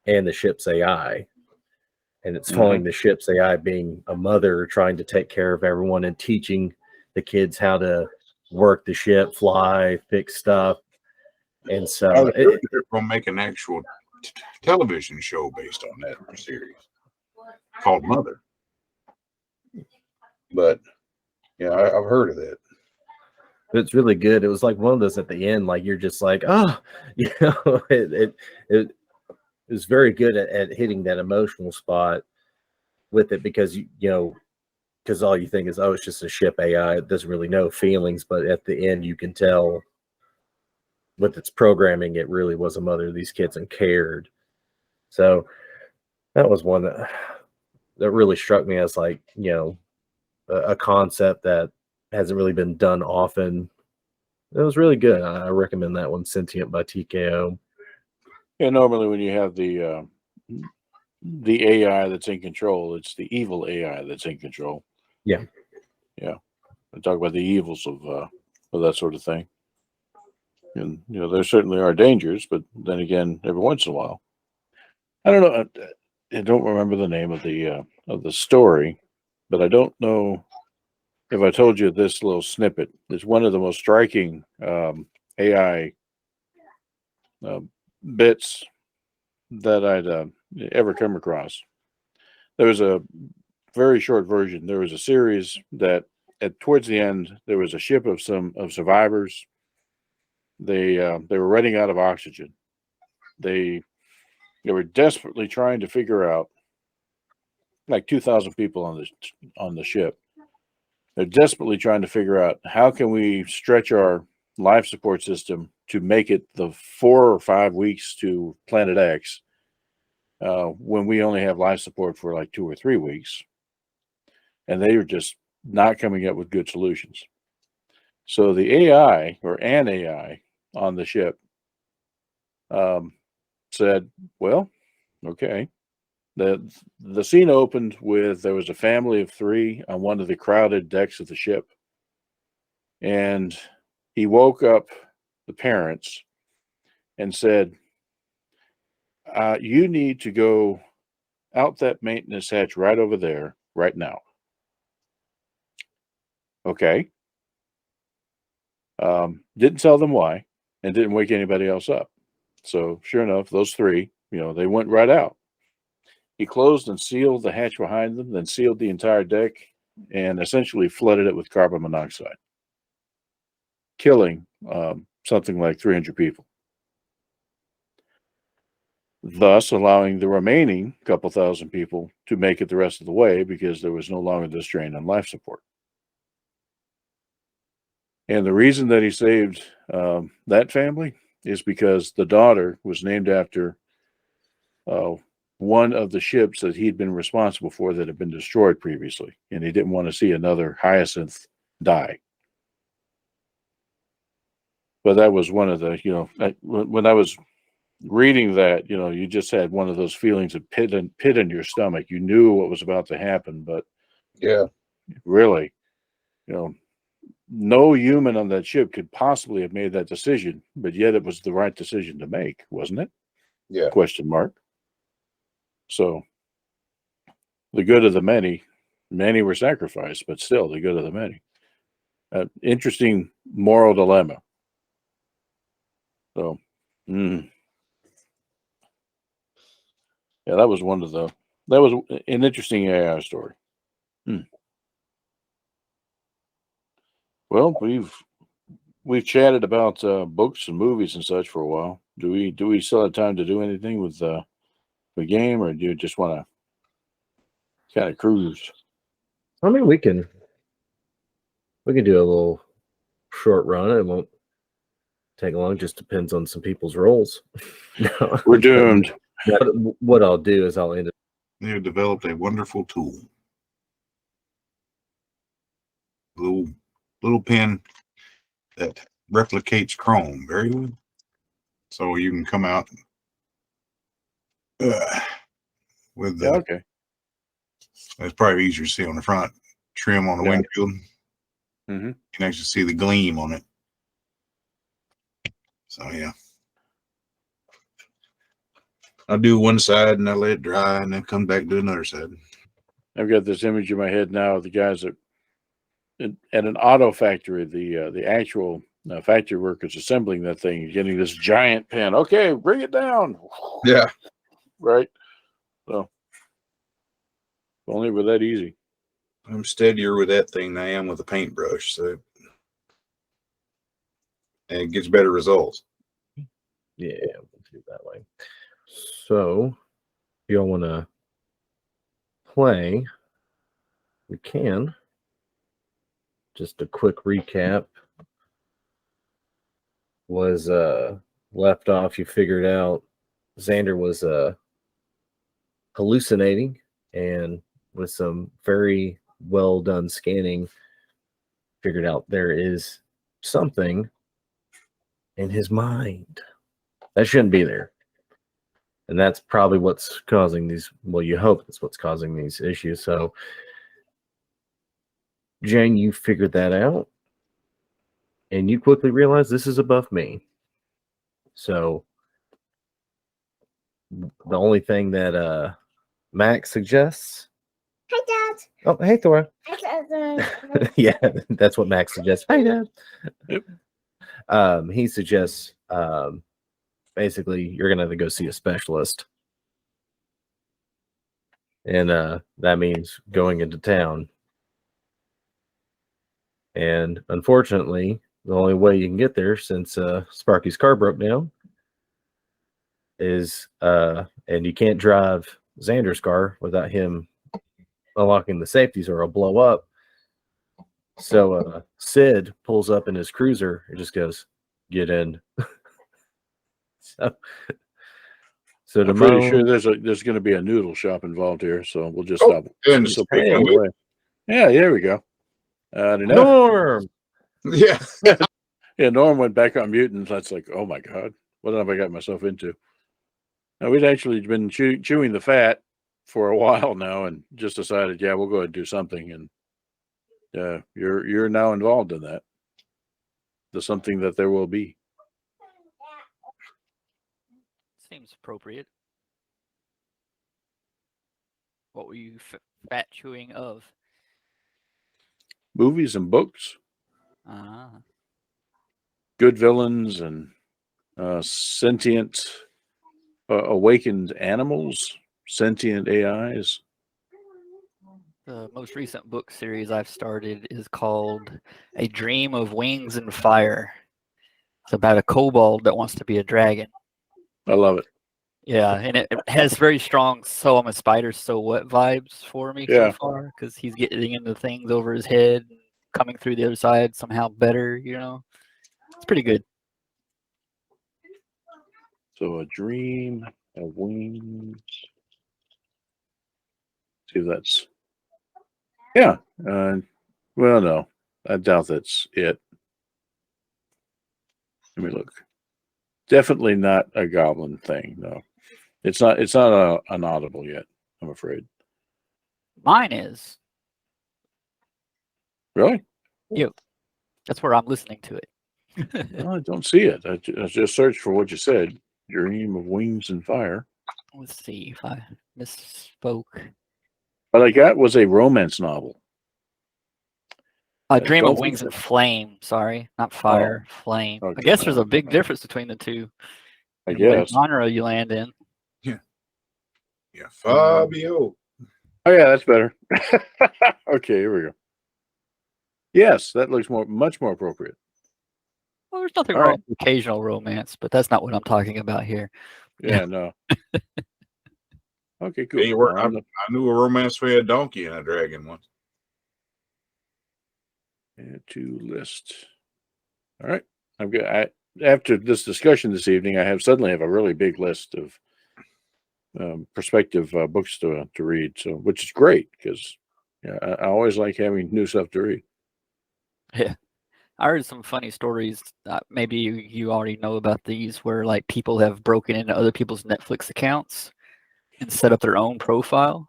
and the ship's AI. And it's following the ship's AI being a mother trying to take care of everyone and teaching the kids how to work the ship, fly, fix stuff. And so they're going to make an actual television show based on that series called Mother. But I've heard of that. It's really good. It was like one of those at the end, like you're just like, oh, it was very good at hitting that emotional spot with it, because because all you think is, oh, it's just a ship AI. It doesn't really know feelings, but at the end you can tell with its programming, it really was a mother of these kids and cared. So that was one that really struck me as like, a concept that hasn't really been done often. It was really good. I recommend that one, Sentient by TKO. Yeah, normally when you have the AI that's in control, it's the evil AI that's in control. Yeah. I talk about the evils of that sort of thing. And there certainly are dangers, but then again, every once in a while, I don't know. I don't remember the name of the story, but I don't know if I told you this little snippet. It's one of the most striking AI bits that I'd ever come across. There was a very short version. There was a series that towards the end, there was a ship of survivors. They were running out of oxygen. They were desperately trying to figure out, like 2,000 people on the ship. They're desperately trying to figure out, how can we stretch our life support system to make it the 4 or 5 weeks to Planet X, when we only have life support for like 2 or 3 weeks. And they were just not coming up with good solutions. So the AI, or an AI on the ship, said, well, okay. The scene opened with, there was a family of 3 on one of the crowded decks of the ship. And he woke up the parents and said, you need to go out that maintenance hatch right over there right now. Okay. Didn't tell them why, and didn't wake anybody else up. So sure enough, those 3, they went right out. He closed and sealed the hatch behind them, then sealed the entire deck, and essentially flooded it with carbon monoxide, killing something like 300 people, thus allowing the remaining couple thousand people to make it the rest of the way, because there was no longer the strain on life support. And the reason that he saved that family is because the daughter was named after one of the ships that he'd been responsible for that had been destroyed previously, and he didn't want to see another Hyacinth die. But that was one of the, when I was reading that, you just had one of those feelings of pit in your stomach. You knew what was about to happen, but really, no human on that ship could possibly have made that decision, but yet it was the right decision to make, wasn't it? Yeah. Question mark. So the good of the many were sacrificed, but still the good of the many. Interesting moral dilemma. So, yeah, that was an interesting AI story. Well, we've chatted about books and movies and such for a while. Do we still have time to do anything with the game, or do you just want to kind of cruise? I mean, we can do a little short run. It won't take long. Just depends on some people's roles. No. We're doomed. What I'll do is I'll end it. They have developed a wonderful tool. Little pen that replicates Chrome very well. So you can come out with the. Yeah, okay. It's probably easier to see on the front trim on the windshield. Mm-hmm. You can actually see the gleam on it. So yeah, I'll do one side and I let it dry, and then come back to another side. I've got this image in my head now of the guys at an auto factory, the actual factory workers assembling that thing, getting this giant pen. Okay, bring it down. Yeah. Right. So, if only it were that easy. I'm steadier with that thing than I am with a paintbrush, so and it gets better results. Yeah, we'll do it that way. So, if y'all want to play, we can. Just a quick recap. Was left off, you figured out Xander was hallucinating, and with some very well done scanning, figured out there is something in his mind that shouldn't be there. And that's probably what's causing these. Well, you hope that's what's causing these issues. So, Jane, you figured that out, and you quickly realize this is above me. So, the only thing that Max suggests. Hi, Dad. Oh, hey, Thora. Hi, Dad. Yeah, that's what Max suggests. Hi, Dad. Yep. He suggests basically you're gonna have to go see a specialist, and that means going into town. And unfortunately, the only way you can get there, since Sparky's car broke down, is and you can't drive Xander's car without him unlocking the safeties or it'll blow up. So Sid pulls up in his cruiser and just goes, "Get in." So I'm pretty sure there's going to be a noodle shop involved here, so we'll just stop. Goodness. So pick one away. Yeah, there we go. Norm. Yeah. Yeah, Norm went back on mute, and that's like, oh my God, what have I got myself into? Now, we'd actually been chewing the fat for a while now, and just decided, yeah, we'll go ahead and do something. And you're now involved in that. There's something that there will be. Seems appropriate. What were you fat chewing of? Movies and books, good villains, and sentient, awakened animals, sentient AIs. The most recent book series I've started is called A Dream of Wings and Fire. It's about a kobold that wants to be a dragon. I love it. Yeah, and it has very strong "So I'm a Spider, So What" vibes for me so far, because he's getting into things over his head, and coming through the other side somehow better, you know? It's pretty good. So A Dream of Wings. See if that's... Yeah. Well, no. I doubt that's it. Let me look. Definitely not a goblin thing, no. It's not an audible yet, I'm afraid. Mine is. Really? That's where I'm listening to it. Well, I don't see it. I just searched for what you said. Dream of Wings and Fire. Let's see if I misspoke. What I got was a romance novel. Dream don't of think Wings and Flame. Sorry, not fire. Flame. I okay, guess there's no, a big no. difference between the two. I and what guess. genre you land in. Yeah, Fabio. Oh yeah, that's better. Okay, here we go. Yes, that looks much more appropriate. Well, there's nothing All wrong right. with occasional romance, but that's not what I'm talking about here. Yeah, no. Okay, cool. Hey, I knew a romance where a donkey and a dragon once. Add to list. All right, I'm good. After this discussion this evening, I suddenly have a really big list of prospective books to read. So, which is great because I always like having new stuff to read. Yeah. I heard some funny stories. Maybe you already know about these, where like people have broken into other people's Netflix accounts and set up their own profile.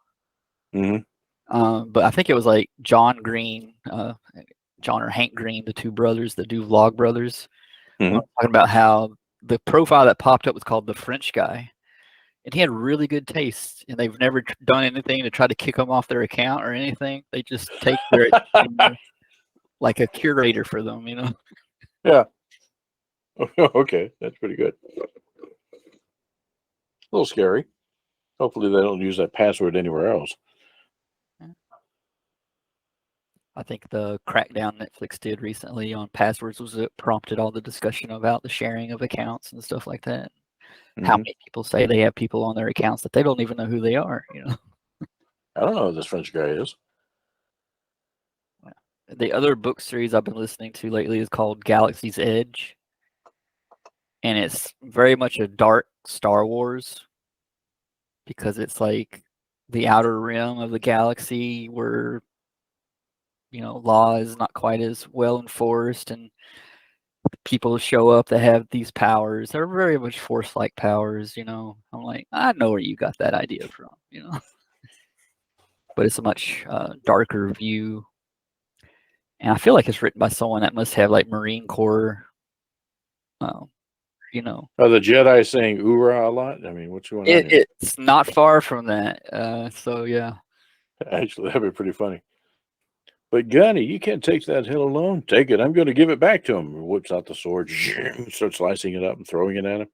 Mm-hmm. But I think it was like John or Hank Green, the two brothers that do Vlog Brothers, Mhm. talking about how the profile that popped up was called The French Guy, and he had really good taste, and they've never done anything to try to kick him off their account or anything. They just take their like a curator for them, you know. Yeah. Okay, that's pretty good. A little scary. Hopefully, they don't use that password anywhere else. I think the crackdown Netflix did recently on passwords was it prompted all the discussion about the sharing of accounts and stuff like that. How many people say they have people on their accounts that they don't even know who they are, you know? I don't know who this French guy is. The other book series I've been listening to lately is called Galaxy's Edge, and it's very much a dark Star Wars because it's like the outer rim of the galaxy where, you know, law is not quite as well enforced, and people show up that have these powers. They're very much Force-like powers, you know. I'm like, I know where you got that idea from, you know. But it's a much darker view. And I feel like it's written by someone that must have like Marine Corps, you know. Are the Jedi saying "oorah" a lot? I mean, what's going on here? It's not far from that. So yeah. Actually, that'd be pretty funny. But Gunny, you can't take that hill alone. Take it. I'm going to give it back to him. Whips out the sword, starts slicing it up and throwing it at him.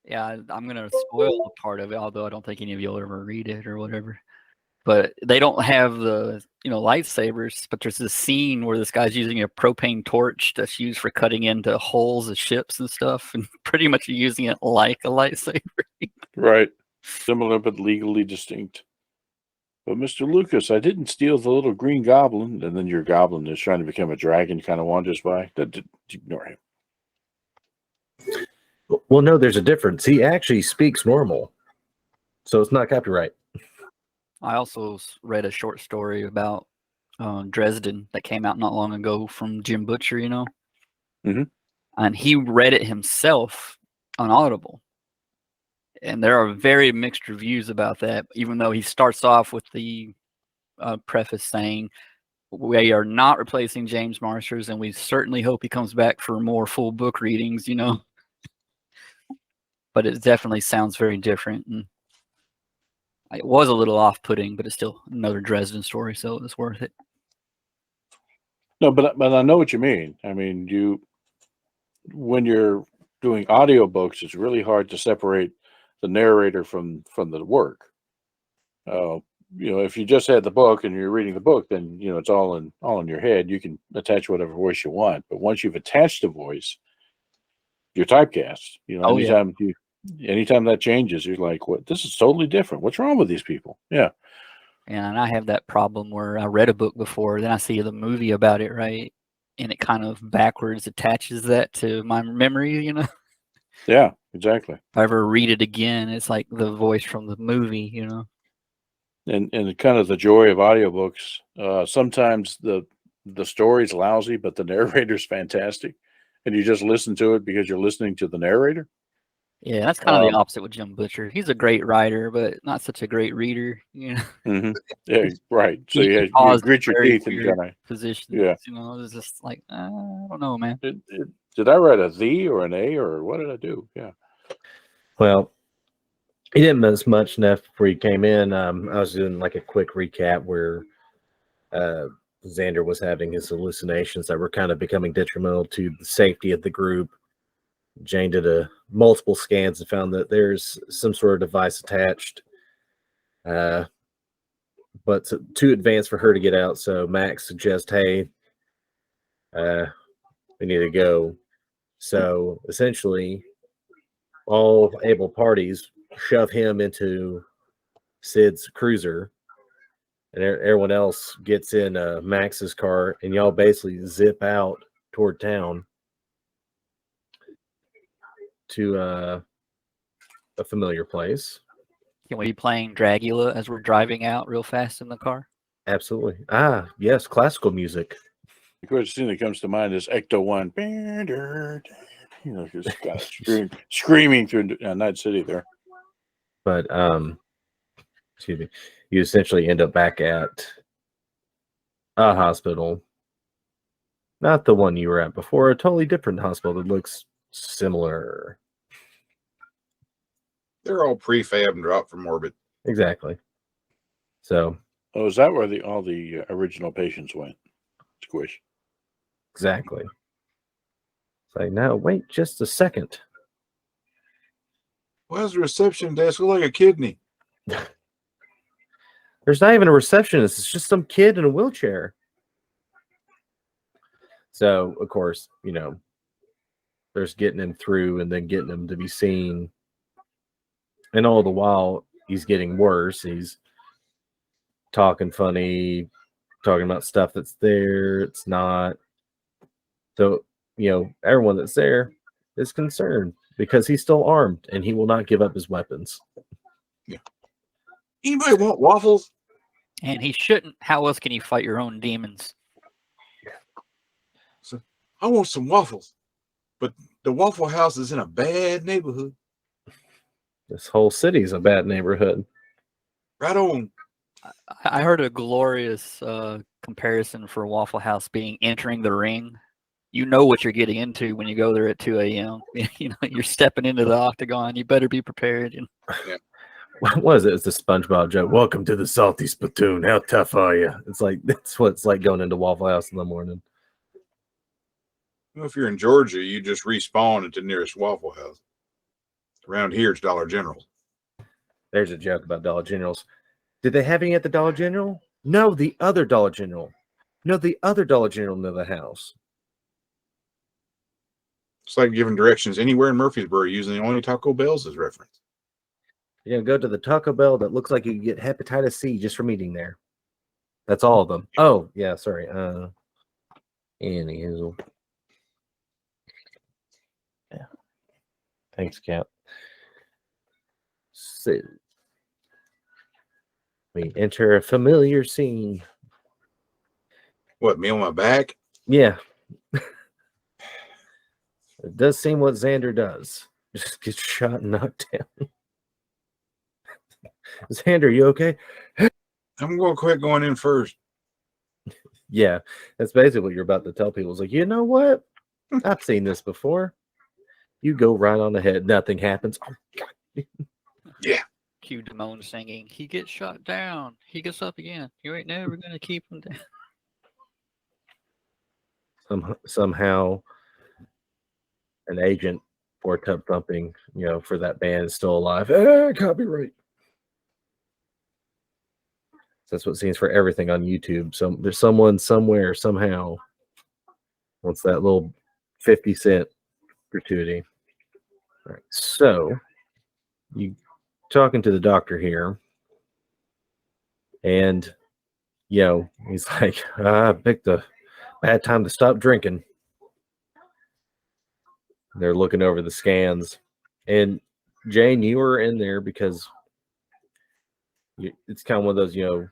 Yeah, I'm gonna spoil a part of it, although I don't think any of you'll ever read it or whatever. But they don't have the, you know, lightsabers, but there's this scene where this guy's using a propane torch that's used for cutting into hulls of ships and stuff, and pretty much using it like a lightsaber. Right. Similar but legally distinct. But Mr. Lucas, I didn't steal the little green goblin. And then your goblin is trying to become a dragon, kind of wanders by. Ignore him. Well, no, there's a difference. He actually speaks normal, so it's not copyright. I also read a short story about Dresden that came out not long ago from Jim Butcher, you know. Mhm. And he read it himself on Audible. And there are very mixed reviews about that, even though he starts off with the preface saying, we are not replacing James Marsters, and we certainly hope he comes back for more full book readings, you know. But it definitely sounds very different. And it was a little off-putting, but it's still another Dresden story, so it's worth it. No, but I know what you mean. I mean, when you're doing audiobooks, it's really hard to separate the narrator from the work. You know, if you just had the book and you're reading the book, then you know it's all in your head. You can attach whatever voice you want. But once you've attached a voice, you're typecast. You know, anytime that changes, you're like, "What? This is totally different. What's wrong with these people?" Yeah. And I have that problem where I read a book before, then I see the movie about it, right? And it kind of backwards attaches that to my memory, you know? Yeah, exactly. If I ever read it again, it's like the voice from the movie, you know? And kind of the joy of audiobooks. Sometimes the story's lousy, but the narrator's fantastic. And you just listen to it because you're listening to the narrator. Yeah, that's kind of the opposite with Jim Butcher. He's a great writer, but not such a great reader, you know? Mm-hmm. Yeah, right. So He you paused grit your very teeth and weird kind of positions, yeah. you know? It's just like, I don't know, man. Did I write a Z or an A or what did I do? Yeah. Well, he didn't miss much enough before he came in. I was doing like a quick recap where Xander was having his hallucinations that were kind of becoming detrimental to the safety of the group. Jane did multiple scans and found that there's some sort of device attached, but too advanced for her to get out. So Max suggests, "Hey, we need to go." So essentially, all able parties shove him into Sid's cruiser, and everyone else gets in Max's car, and y'all basically zip out toward town to a familiar place. Can we be playing Dragula as we're driving out real fast in the car? Absolutely. Yes, classical music. The first thing that comes to mind is Ecto One. You know, just kind of screaming through Night City there. But excuse me, you essentially end up back at a hospital, not the one you were at before, a totally different hospital that looks similar. They're all prefab and dropped from orbit. Exactly. So, oh, is that where all the original patients went? Squish. Exactly. It's like, no, wait just a second. Why does the reception desk look like a kidney? There's not even a receptionist. It's just some kid in a wheelchair. So, of course, you know, there's getting him through and then getting him to be seen. And all the while, he's getting worse. He's talking funny, talking about stuff that's there, it's not. So, you know, everyone that's there is concerned because he's still armed and he will not give up his weapons. Yeah. Anybody want waffles? And he shouldn't. How else can you fight your own demons? So, I want some waffles. But the Waffle House is in a bad neighborhood. This whole city's a bad neighborhood. Right on. I heard a glorious comparison for Waffle House being entering the ring. You know what you're getting into when you go there at 2 a.m. You know, you're stepping into the octagon. You better be prepared. What is it? It's the SpongeBob joke. Welcome to the salty spittoon. How tough are you? It's like, that's what it's like going into Waffle House in the morning. Well, if you're in Georgia, you just respawn at the nearest Waffle House. Around here, it's Dollar General. There's a joke about Dollar Generals. Did they have any at the Dollar General? No, the other Dollar General. No, the other Dollar General near the house. It's like giving directions anywhere in Murfreesboro using the only Taco Bell's as reference. You're going to go to the Taco Bell that looks like you get hepatitis C just from eating there. That's all of them. Oh, yeah, sorry. Anywho. Yeah. Thanks, Cap. So, we enter a familiar scene. What, me on my back? Yeah. It does seem what Xander does. Just gets shot and knocked down. Xander, you okay? I'm going to quit going in first. Yeah, that's basically what you're about to tell people. It's like, you know what? I've seen this before. You go right on ahead. Nothing happens. Oh, God. Yeah. Cue Damone singing, he gets shot down. He gets up again. You ain't never going to keep him down. Somehow, an agent for Tub Thumping, you know, for that band is still alive. Copyright. That's what it seems for everything on YouTube. So there's someone somewhere, somehow, wants that little 50-cent gratuity. All right. So you talking to the doctor here, and you know, he's like, I picked a bad time to stop drinking. They're looking over the scans, and Jane, you were in there because it's kind of one of those, you know,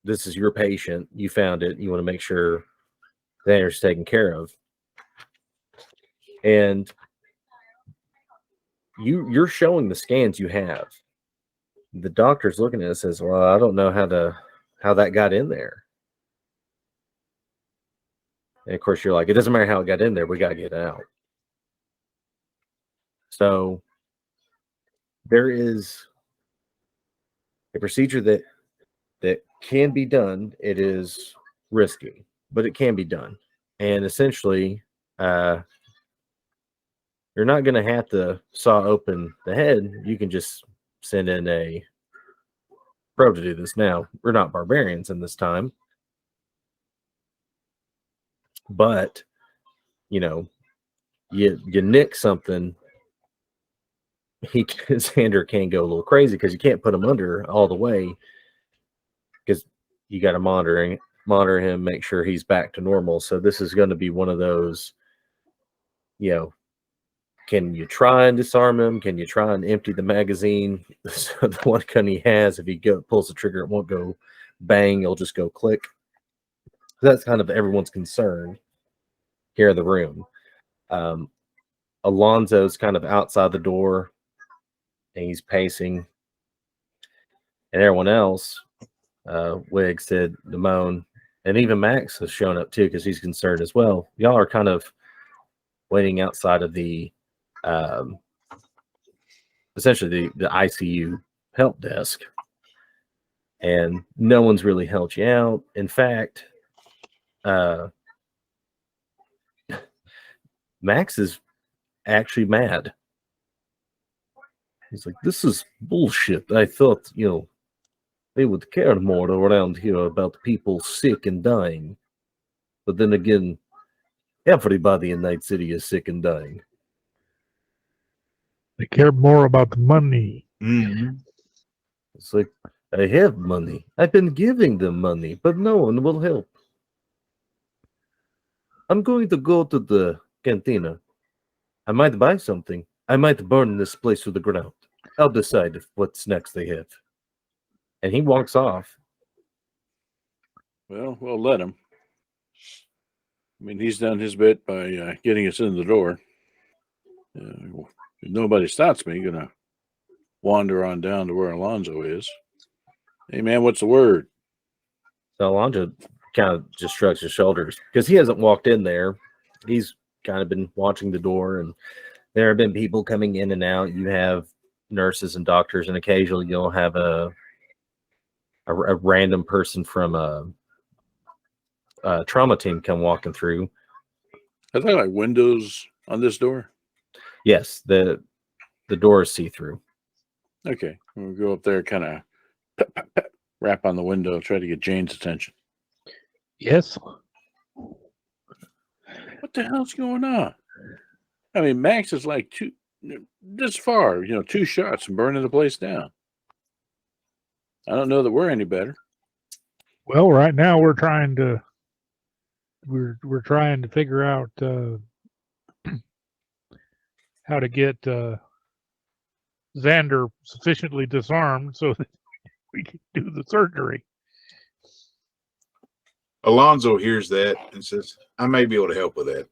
this is your patient. You found it. You want to make sure they're taken care of. And you're showing the scans you have. The doctor's looking at it and says, well, I don't know how that got in there. And of course, you're like, it doesn't matter how it got in there. We got to get it out. So there is a procedure that can be done. It is risky, but it can be done. And essentially, you're not going to have to saw open the head. You can just send in a pro to do this. Now, we're not barbarians in this time, but you know, you nick something, Xander can go a little crazy because you can't put him under all the way because you got to monitor him, make sure he's back to normal. So this is going to be one of those, can you try and disarm him? Can you try and empty the magazine? So the one gun he has, if he pulls the trigger, it won't go bang, it'll just go click. That's kind of everyone's concern here in the room. Alonzo's kind of outside the door and he's pacing. And everyone else, Wig, Sid, Damone, and even Max has shown up too because he's concerned as well. Y'all are kind of waiting outside of the essentially the ICU help desk, and no one's really helped you out. In fact, Max is actually mad. He's like, this is bullshit. I thought, they would care more around here about the people sick and dying. But then again, everybody in Night City is sick and dying. They care more about the money. Mm-hmm. It's like, I have money. I've been giving them money, but no one will help. I'm going to go to the cantina. I might buy something. I might burn this place to the ground. I'll decide what snacks they have. And he walks off. Well, we'll let him. I mean, he's done his bit by getting us in the door. If nobody stops me, gonna wander on down to where Alonzo is. Hey, man, what's the word? So Alonzo kind of just shrugs his shoulders because he hasn't walked in there. He's kind of been watching the door, and there have been people coming in and out. You have nurses and doctors, and occasionally you'll have a random person from a trauma team come walking through. Are there like windows on this door? Yes, the door is see-through. Okay, we'll go up there, kind of rap on the window, try to get Jane's attention. Yes. What the hell's going on? I mean, Max is like this far, 2 shots and burning the place down. I don't know that we're any better. Well, right now we're trying to figure out how to get Xander sufficiently disarmed so that we can do the surgery. Alonzo hears that and says, I may be able to help with that.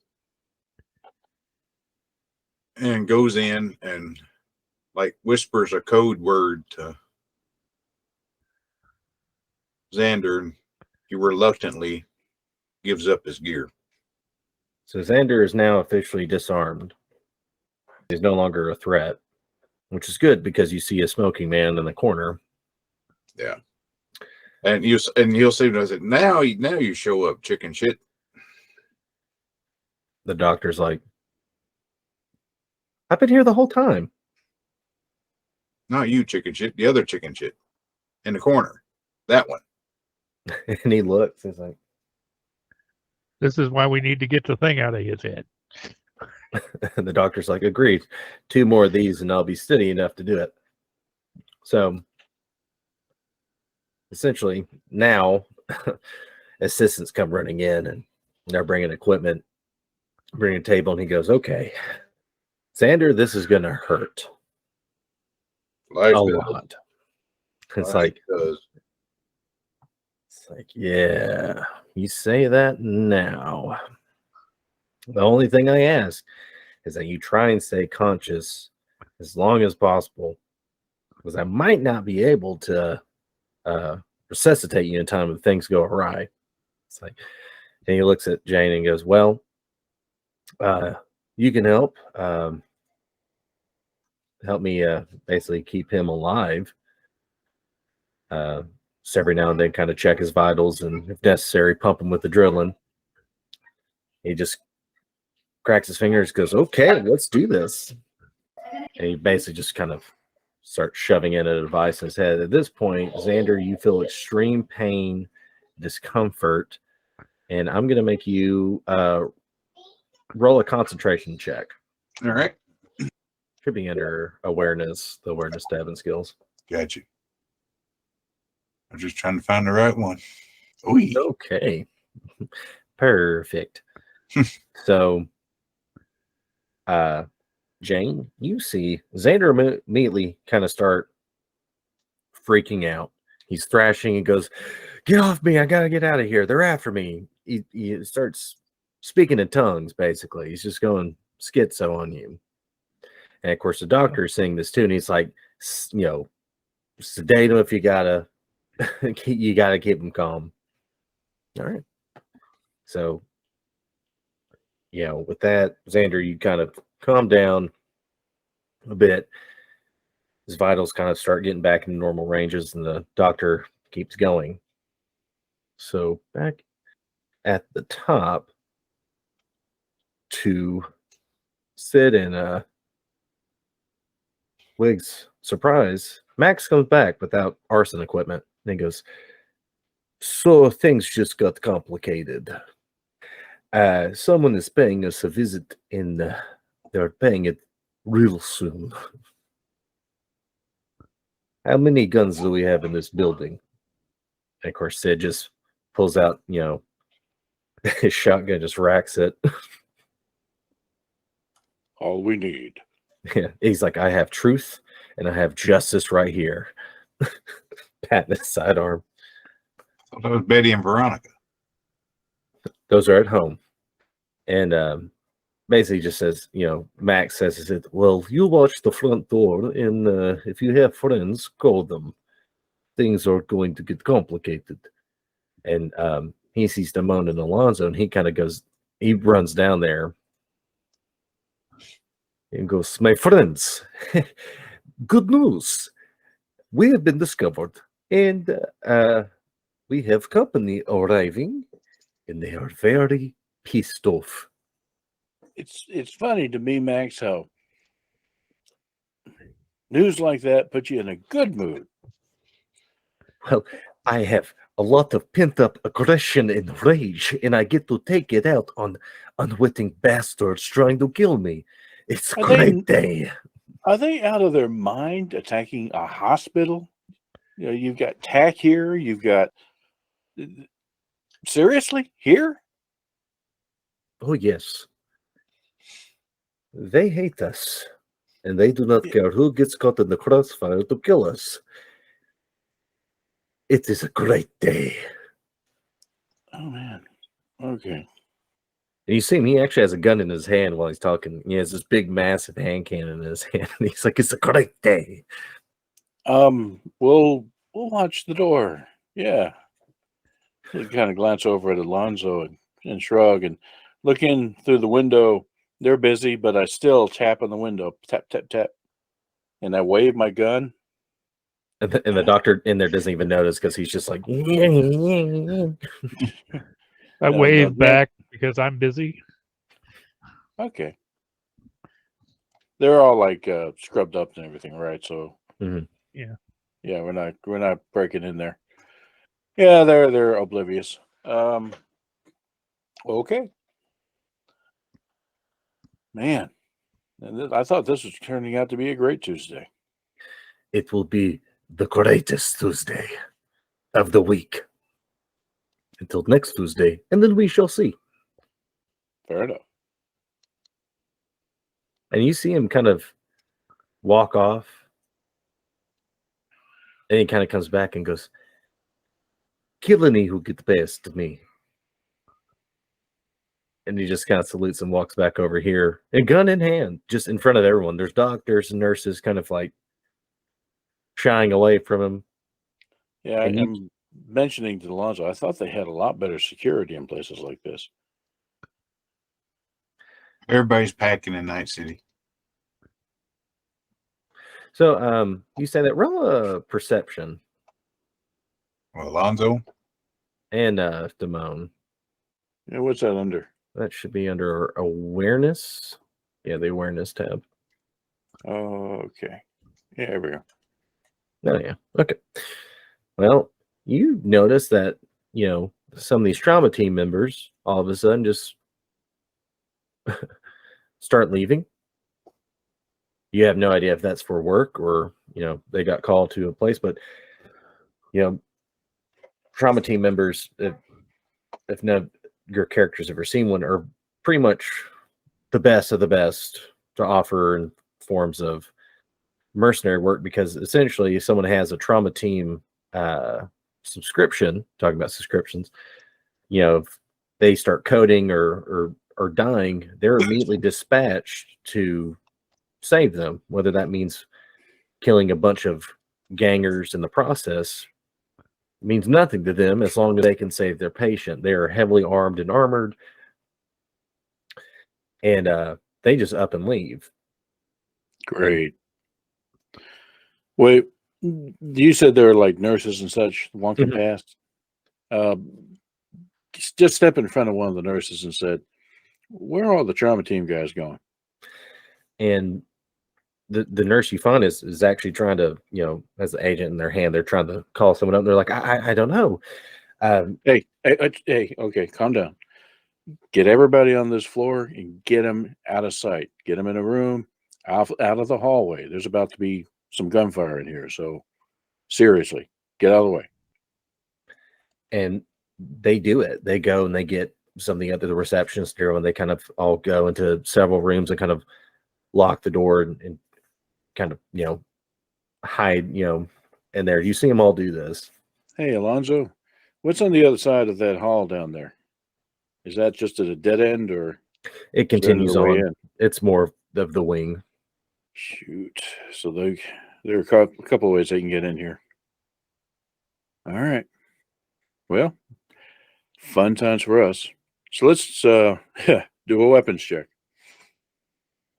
And goes in and whispers a code word to Xander, and he reluctantly gives up his gear. So Xander is now officially disarmed. He's no longer a threat, which is good because you see a smoking man in the corner. Yeah. And he'll say to us, now you show up, chicken shit. The doctor's like, I've been here the whole time. Not you, chicken shit. The other chicken shit in the corner. That one. And he looks, he's like, This is why we need to get the thing out of his head. and the doctor's like, agreed. 2 more of these and I'll be steady enough to do it. So essentially now assistants come running in and they're bringing equipment, bringing a table, and he goes, okay, Xander, this is going to hurt Life a does. lot. It's Life like, does. yeah, you say that now. The only thing I ask is that you try and stay conscious as long as possible, because I might not be able to resuscitate you in time when things go awry. It's like, And he looks at Jane and goes, well, you can help. Help me basically keep him alive. So every now and then kind of check his vitals and, if necessary, pump him with adrenaline. He just cracks his fingers, goes, okay, let's do this. And he basically just kind of starts shoving in a device in his head. At this point, Xander, you feel extreme pain, discomfort, and I'm going to make you roll a concentration check. All right. Should be under awareness, the awareness stabbing skills. Got you. I'm just trying to find the right one. Oy. Okay. Perfect. So, Jane, you see Xander immediately kind of start freaking out. He's thrashing and goes, get off me. I got to get out of here. They're after me. He starts speaking in tongues, basically. He's just going schizo on you. And of course, the doctor is saying this too. And he's like, you know, sedate him if you gotta, you gotta keep him calm. All right. So, you know, with that, Xander, you kind of calm down a bit. His vitals kind of start getting back in normal ranges, and the doctor keeps going. So back at the top to Sid and Wig's surprise, Max comes back without arson equipment, and he goes, so things just got complicated. Someone is paying us a visit, and they're paying it real soon. How many guns do we have in this building? And of course, Sid just pulls out, you know, his shotgun, just racks it. All we need. Yeah, he's like, I have truth and I have justice right here. Patting his sidearm. So that was Betty and Veronica. Those are at home. And basically just says, you know, Max says, well, you watch the front door, and if you have friends, call them. Things are going to get complicated. And he sees Damone and Alonzo, and he kind of goes, he runs down there and goes, my friends, good news. We have been discovered, and we have company arriving, and they are very pissed off. It's funny to me, Max, how news like that puts you in a good mood. Well, I have a lot of pent-up aggression and rage, and I get to take it out on unwitting bastards trying to kill me. It's a great day. Are they out of their mind attacking a hospital? You know, you've got TAC here. You've got... Seriously? Here? Oh, yes. They hate us, and they do not care who gets caught in the crossfire to kill us. It is a great day. Oh, man. Okay. And you see him, he actually has a gun in his hand while he's talking. He has this big, massive hand cannon in his hand. And he's like, it's a great day. We'll watch the door. Yeah. You kind of glance over at Alonzo and shrug and look in through the window. They're busy, but I still tap on the window. Tap, tap, tap. And I wave my gun. And the doctor in there doesn't even notice because he's just like... I wave back because I'm busy. Okay. They're all like scrubbed up and everything, right? So Yeah, we're not breaking in there. Yeah, they're oblivious. Okay. Man, I thought this was turning out to be a great Tuesday. It will be the greatest Tuesday of the week. Until next Tuesday, and then we shall see. Fair enough. And you see him kind of walk off, and he kind of comes back and goes, kill any who get past me. And he just kind of salutes and walks back over here, and gun in hand, just in front of everyone. There's doctors and nurses kind of like shying away from him. Yeah, mentioning to Alonzo, I thought they had a lot better security in places like this. Everybody's packing in Night City. So, you say that roll a perception Well, Alonzo, and Damone. Yeah, what's that under? That should be under awareness. Yeah, the awareness tab. Oh, okay. Yeah, there we go. Oh, yeah. Okay. Well, you notice that, some of these trauma team members all of a sudden just start leaving. You have no idea if that's for work or, they got called to a place, but, trauma team members, if none of your characters ever seen one, are pretty much the best of the best to offer in forms of mercenary work, because essentially if someone has a trauma team subscription, talking about subscriptions, if they start coding or dying, they're immediately dispatched to save them, whether that means killing a bunch of gangers in the process means nothing to them as long as they can save their patient. They are heavily armed and armored, and they just up and leave. Great. Wait, you said there are like nurses and such walking Mhm. past. Just step in front of one of the nurses and said, "Where are all the trauma team guys going?" And the nurse you find is actually trying to, as the agent in their hand, they're trying to call someone up. They're like, I don't know. Hey, okay, calm down. Get everybody on this floor and get them out of sight. Get them in a room, out of the hallway. There's about to be some gunfire in here, so seriously, get out of the way. And they do it. They go and they get something at the receptionist bureau, and they kind of all go into several rooms and kind of lock the door and kind of, hide, in there. You see them all do this. Hey, Alonzo, what's on the other side of that hall down there? Is that just at a dead end, or It continues way on. in? It's more of the wing. Shoot. So there are a couple ways they can get in here. All right. Well, fun times for us. So let's do a weapons check.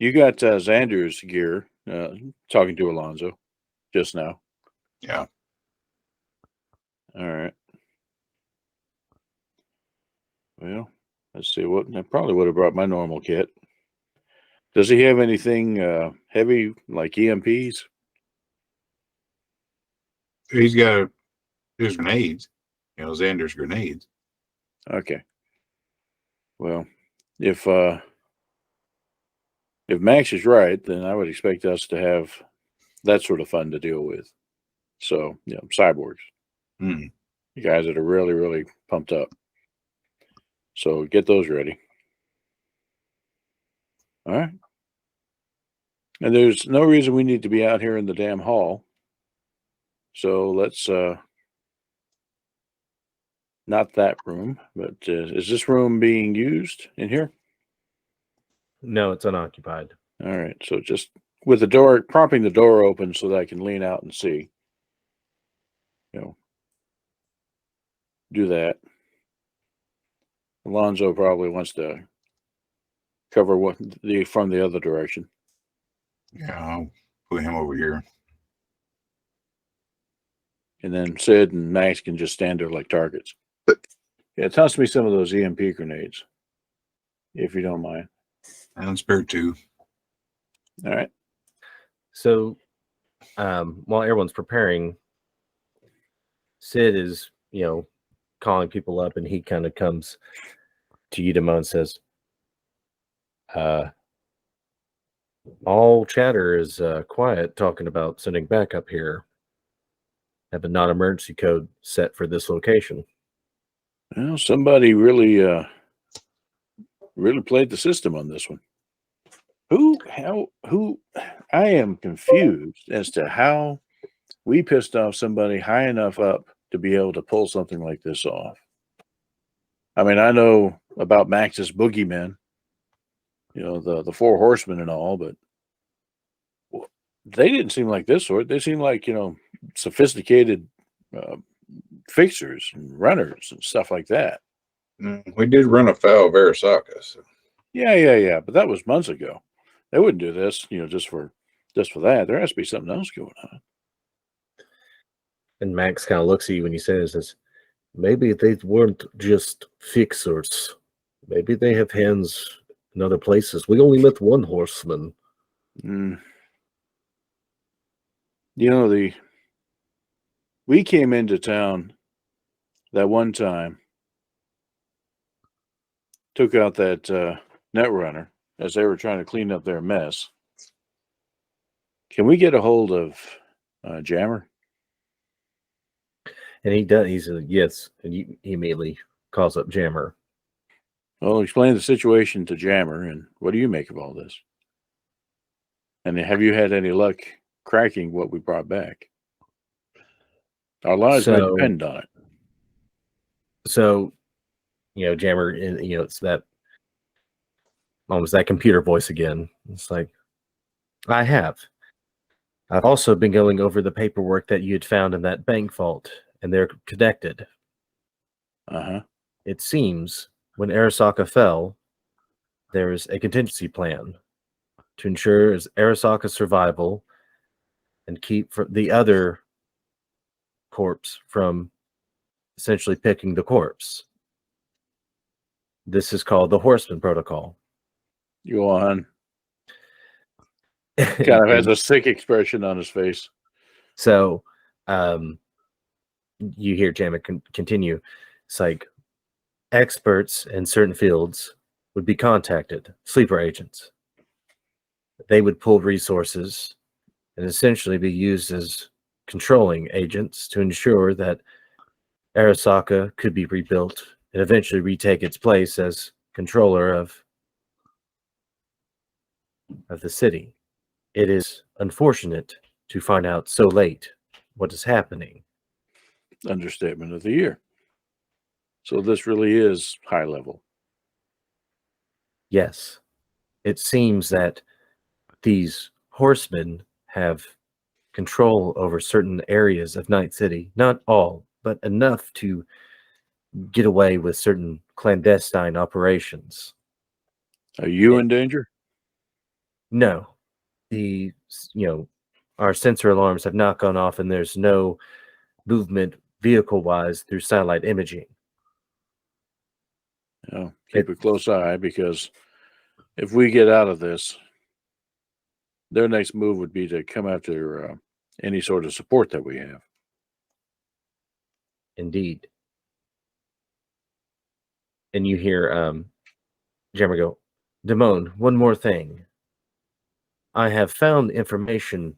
You got Xander's gear, talking to Alonzo just now. yeah, All right. Well, let's see. I probably would have brought my normal kit. Does he have anything heavy like EMPs? he's got his grenades. Xander's grenades. Okay. Well, if Max is right, then I would expect us to have that sort of fun to deal with. So, cyborgs. Hmm. You guys that are really, really pumped up. So get those ready. All right. And there's no reason we need to be out here in the damn hall. So let's not that room, but is this room being used in here? No, it's unoccupied. All right. So just with the door, propping the door open so that I can lean out and see. Do that. Alonzo probably wants to cover from the other direction. Yeah, I'll put him over here. And then Sid and Max can just stand there like targets. Yeah, toss me some of those EMP grenades, if you don't mind. And Spirit 2. All right. So while everyone's preparing, Sid is, calling people up, and he kind of comes to Udemo and says, all chatter is quiet, talking about sending backup here. Have a non-emergency code set for this location. Well, somebody really played the system on this one. Who? I am confused as to how we pissed off somebody high enough up to be able to pull something like this off. I mean, I know about Max's boogeymen, the Four Horsemen and all, but they didn't seem like this sort. They seemed like, sophisticated fixers and runners and stuff like that. We did run afoul of Arasaka. So. Yeah. But that was months ago. They wouldn't do this, just for that. There has to be something else going on. And Max kind of looks at you when he says, maybe they weren't just fixers. Maybe they have hands in other places. We only met one horseman. We came into town that one time, took out that net runner as they were trying to clean up their mess. Can we get a hold of Jammer? And he does. He says, yes. And he immediately calls up Jammer. Well, explain the situation to Jammer, and what do you make of all this? And have you had any luck cracking what we brought back? Our lives might depend on it. So, Jammer, it's that almost that computer voice again. It's like, I've also been going over the paperwork that you had found in that bank vault, and they're connected. It seems when Arasaka fell, there is a contingency plan to ensure Arasaka's survival and keep the other corpse from essentially picking the corpse. This is called the Horseman Protocol. Go on. Kind of has a sick expression on his face. So, you hear Jammer continue. It's like experts in certain fields would be contacted, sleeper agents. They would pull resources and essentially be used as controlling agents to ensure that Arasaka could be rebuilt and eventually retake its place as controller of the city. It is unfortunate to find out so late what is happening. Understatement of the year. So this really is high level. Yes. It seems that these horsemen have control over certain areas of Night City. Not all, but enough to get away with certain clandestine operations. Are you in danger? No. Our sensor alarms have not gone off, and there's no movement vehicle-wise through satellite imaging. Keep a close eye, because if we get out of this, their next move would be to come after any sort of support that we have. Indeed. And you hear Jammer go, Damone, one more thing. I have found information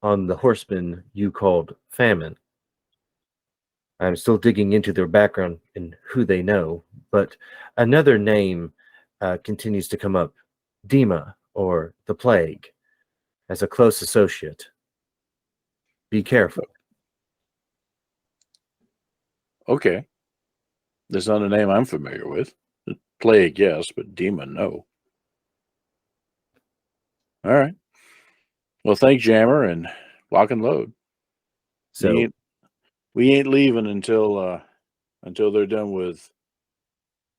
on the horsemen you called Famine. I'm still digging into their background and who they know, but another name continues to come up, Dima, or the Plague, as a close associate. Be careful. Okay. That's not a name I'm familiar with. Plague, yes, but Dima, no. All right. Well, thanks, Jammer, and lock and load. So we ain't leaving until they're done with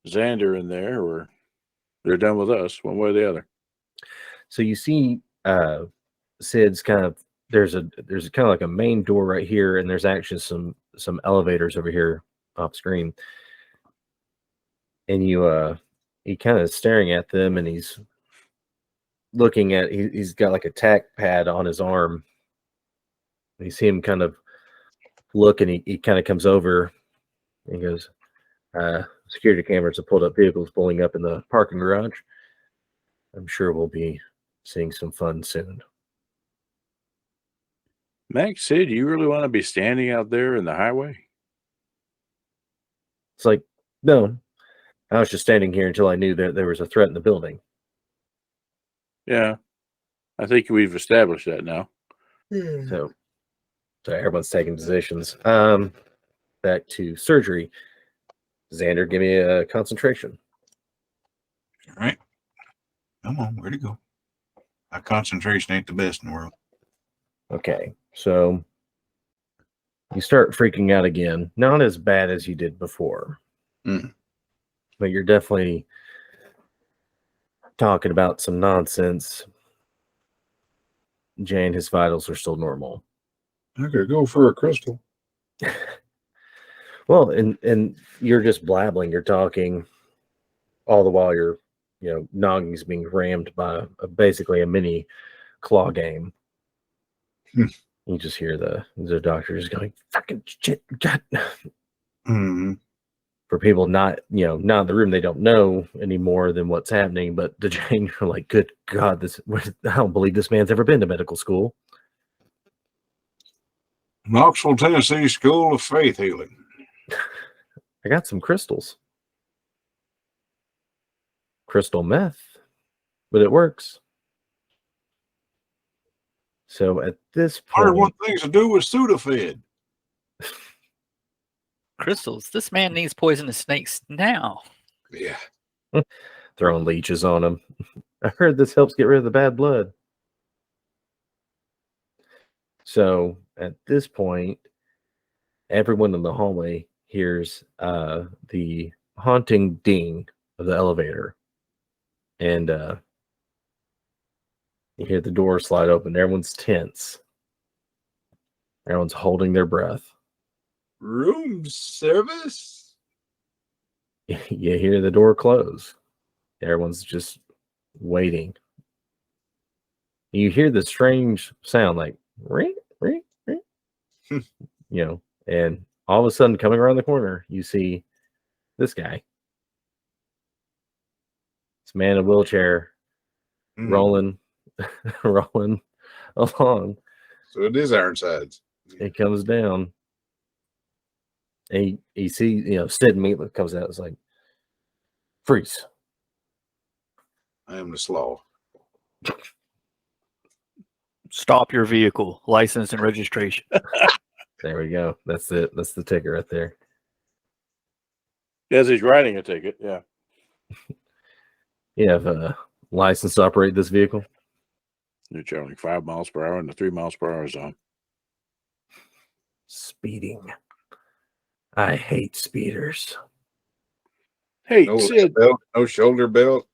Xander in there, or they're done with us, one way or the other. So you see Sid's there's kind of like a main door right here, and there's actually some elevators over here off screen. And he kind of staring at them, and he's looking at he's got like a tack pad on his arm. And you see him kind of look, and he kind of comes over and he goes, security cameras have pulled up vehicles pulling up in the parking garage. I'm sure we'll be seeing some fun soon. Max, Sid, you really want to be standing out there in the highway? It's like, no, I was just standing here until I knew that there was a threat in the building. Yeah, I think we've established that now. So everyone's taking positions. Back to surgery. Xander, give me a concentration. All right. Come on, where'd it go? My concentration ain't the best in the world. Okay, so You start freaking out again. Not as bad as you did before. Mm. But you're definitely talking about some nonsense. Jane, his vitals are still normal. I could go for a crystal. Well, and you're just blabbling. You're talking all the while your nogging's being rammed by basically a mini claw game. You just hear the doctor just going, fucking shit, God. Mm. For people not in the room, they don't know any more than what's happening. But the Jane are like, good God, I don't believe this man's ever been to medical school. Knoxville, Tennessee School of Faith Healing. I got some crystals. Crystal meth, but it works. So at this Part of point, what things to do with Sudafed. Crystals. This man needs poisonous snakes now. Yeah. throwing leeches on him. I heard this helps get rid of the bad blood. So at this point, everyone in the hallway hears the haunting ding of the elevator. And you hear the door slide open. Everyone's tense. Everyone's holding their breath. Room service? You hear the door close. Everyone's just waiting. You hear the strange sound like ring, ring, ring. And all of a sudden coming around the corner, you see this guy. This man in a wheelchair rolling along. So it is Ironsides. He comes down. And he sees, Sid immediately comes out. It's like, freeze. I am the slaw. Stop your vehicle, license and registration. There we go. That's it. That's the ticket right there. As he's writing a ticket, yeah. You have a license to operate this vehicle? You're traveling 5 miles per hour in the 3 miles per hour zone. Speeding. I hate speeders. Hey, No Sid, belt, no shoulder belt.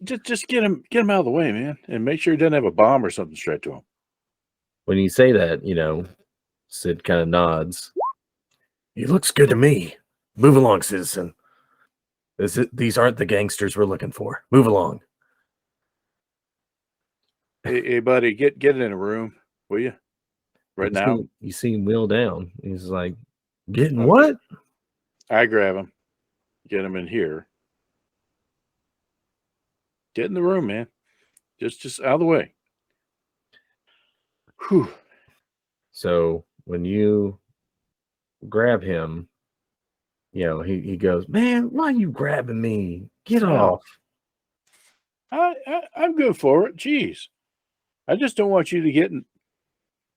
just get him out of the way, man, and make sure he doesn't have a bomb or something straight to him. When you say that, Sid kind of nods. He looks good to me. Move along, citizen. These aren't the gangsters we're looking for. Move along. Hey, buddy, get it in a room, will you? Right now. You see him wheel down. He's like, getting what? I grab him, get him in here. Get in the room, man. Just out of the way. Whew. So when you grab him, he goes, man, why are you grabbing me? Get off. I'm good for it. Jeez. I just don't want you to get in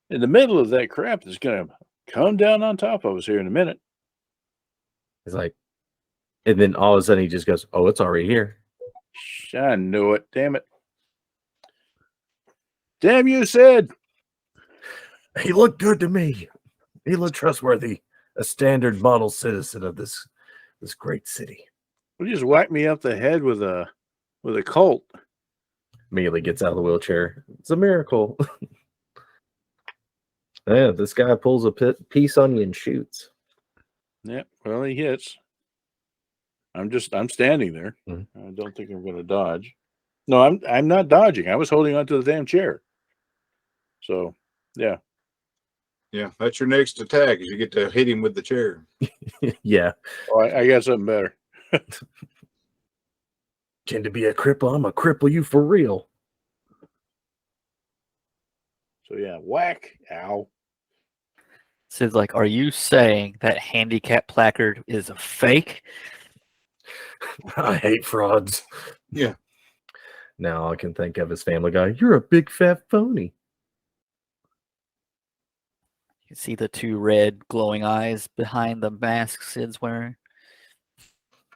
the middle of that crap that's going to come down on top of us here in a minute. It's like, and then all of a sudden he just goes, oh, it's already here. I knew it. Damn it. Damn you, Sid. He looked good to me. He looked trustworthy. A standard model citizen of this great city. Well, you just whack me up the head with a Colt. Immediately gets out of the wheelchair. It's a miracle. Yeah, this guy pulls a piece on you and shoots. Yeah, well, he hits. I'm standing there. Mm-hmm. I don't think I'm going to dodge. No, I'm not dodging. I was holding onto the damn chair. So, yeah. Yeah, that's your next attack is you get to hit him with the chair. Yeah. Oh, I got something better. Tend to be a cripple. I'm a cripple you for real. So, yeah, whack. Ow. Sid's like, are you saying that handicap placard is a fake? I hate frauds. Yeah. Now all I can think of is Family Guy. You're a big fat phony. You see the two red glowing eyes behind the mask Sid's wearing.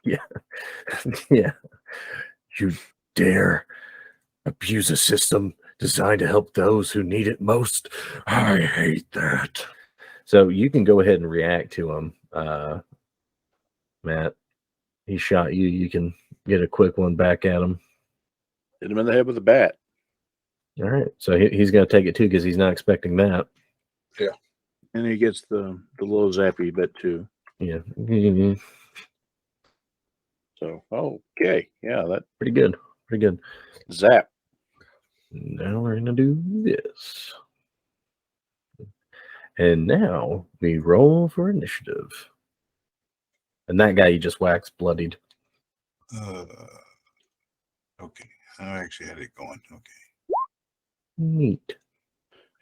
Yeah. Yeah. You dare abuse a system designed to help those who need it most? I hate that. So you can go ahead and react to him, Matt. He shot you. You can get a quick one back at him. Hit him in the head with a bat. All right. So he's going to take it too because he's not expecting that. And he gets the little zappy bit too. Yeah. So, okay. Yeah, that Pretty good. Pretty good. zap. Now we're going to do this. And now we roll for initiative. And that guy you just waxed bloodied. Okay. I actually had it going. Okay. Neat.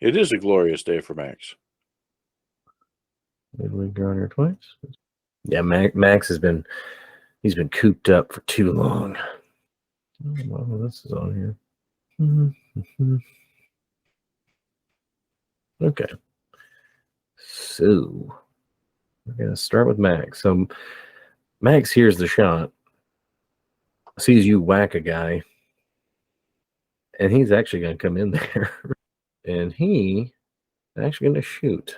It is a glorious day for Max. Did we go on here twice? Yeah, Max has been cooped up for too long. Oh, well, this is on here. Okay. So we're gonna start with Max. So Max hears the shot, sees you whack a guy, and he's actually gonna come in there. And he is actually gonna shoot.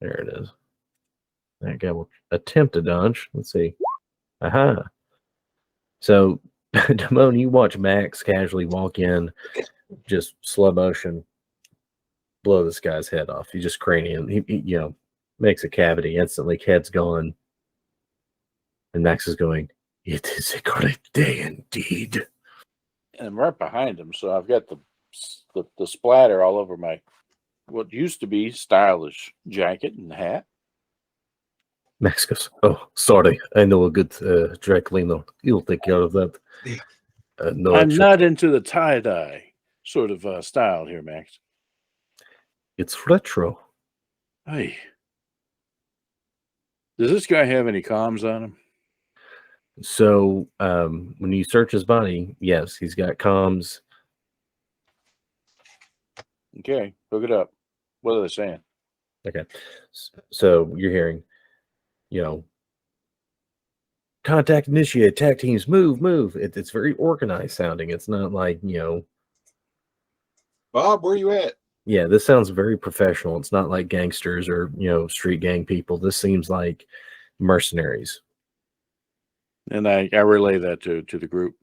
There it is. That guy will attempt to dodge. Let's see. Aha. So, Damone, you watch Max casually walk in, just slow motion, blow this guy's head off. He just cranium. He makes a cavity instantly. Head's gone. And Max is going, "It is a great day indeed." And I'm right behind him, so I've got the splatter all over my what used to be stylish jacket and hat. Max goes, "Oh, sorry. I know a good dry cleaner. He'll take care of that." No, I'm not into the tie-dye sort of style here, Max. It's retro. Hey. Does this guy have any comms on him? So when you search his body, yes, he's got comms. Okay, look it up. What are they saying? Okay. So you're hearing, contact initiate, attack teams, move. It's very organized sounding. It's not like, Bob, where you at? yeah, this sounds very professional. It's not like gangsters or, street gang people. This seems like mercenaries. And I relay that to the group.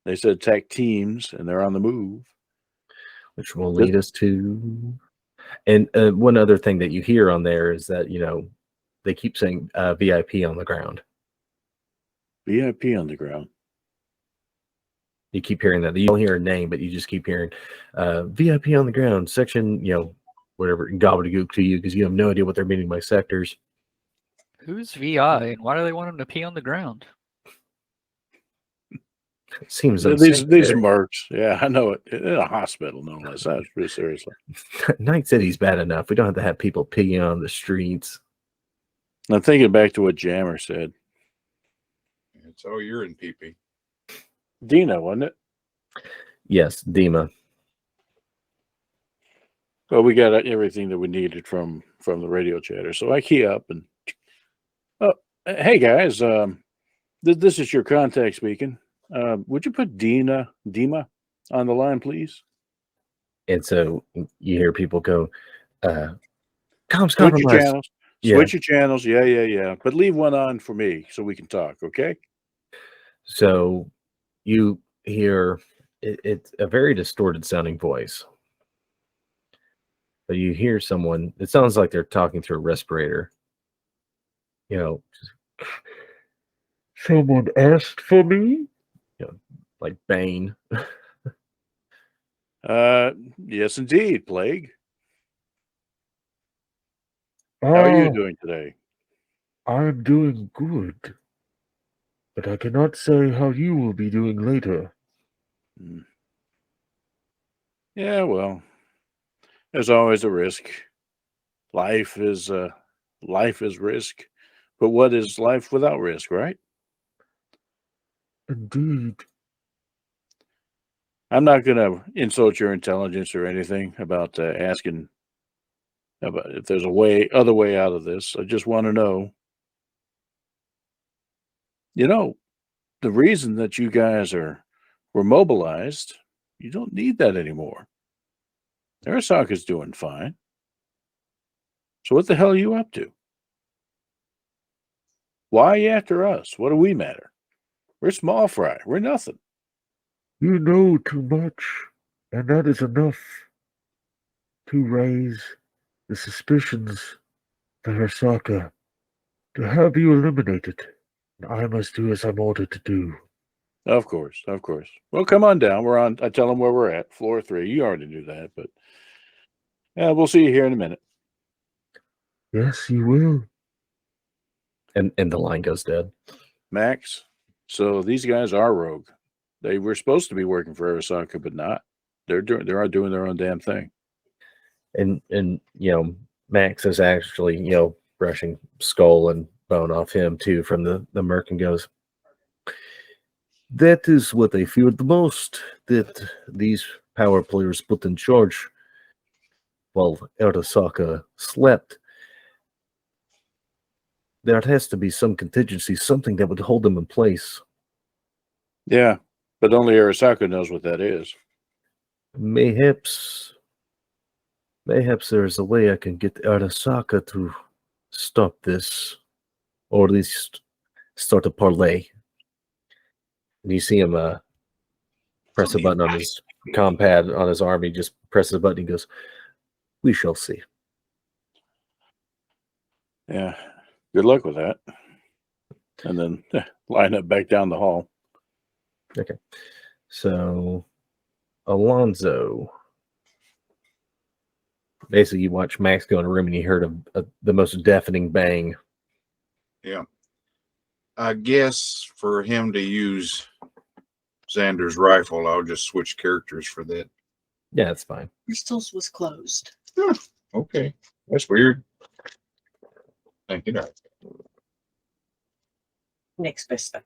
They said attack teams, and they're on the move. Which will lead us to... And one other thing that you hear on there is that, they keep saying VIP on the ground. VIP on the ground. You keep hearing that. You don't hear a name, but you just keep hearing VIP on the ground, section, whatever, gobbledygook to you because you have no idea what they're meaning by sectors. Who's VI and why do they want him to pee on the ground? It seems these mercs. Yeah, I know it. In a hospital, no less. That's pretty seriously. Night City's bad enough. We don't have to have people peeing on the streets. I'm thinking back to what Jammer said. It's all urine pee-pee. Dina, wasn't it? Yes, Dima. Well, we got everything that we needed from the radio chatter. So I key up and, hey guys, this is your contact speaking. Would you put Dima on the line, please? And so you hear people go, comms Switch compromised. your channels. Yeah. Switch your channels. Yeah. But leave one on for me so we can talk, okay? So you hear it's a very distorted sounding voice. But you hear someone, it sounds like they're talking through a respirator. Someone asked for me? Like Bane. Yes, indeed, Plague. How are you doing today? I'm doing good, but I cannot say how you will be doing later. Yeah, well, there's always a risk. Life is risk, but what is life without risk, right? Indeed. I'm not going to insult your intelligence or anything about asking about if there's other way out of this. I just want to know, the reason that you guys were mobilized, you don't need that anymore. Arasaka's doing fine. So what the hell are you up to? Why are you after us? What do we matter? We're small fry. We're nothing. You know too much, and that is enough to raise the suspicions of Arasaka to have you eliminated. And I must do as I'm ordered to do. Of course, of course. Well, come on down. We're on. I tell them where we're at. Floor 3. You already knew that, but yeah, we'll see you here in a minute. Yes, you will. And the line goes dead. Max, so these guys are rogue. They were supposed to be working for Arasaka, but not. They're doing their own damn thing. And Max is actually, brushing skull and bone off him too from the merc and goes, that is what I feared the most, that these power players put in charge while Arasaka slept. There has to be some contingency, something that would hold them in place. Yeah, but only Arasaka knows what that is. Mayhaps there's a way I can get Arasaka to stop this, or at least start a parlay. And you see him press a button on his compad on his arm. He just presses a button. He goes, "We shall see." Yeah, good luck with that. And then line up back down the hall. Okay, so Alonzo. Basically, you watch Max go in a room and you heard the most deafening bang. Yeah. I guess for him to use Xander's rifle, I'll just switch characters for that. Yeah, that's fine. Crystals was closed. Okay. That's weird. Thank you, darling. Next best thing.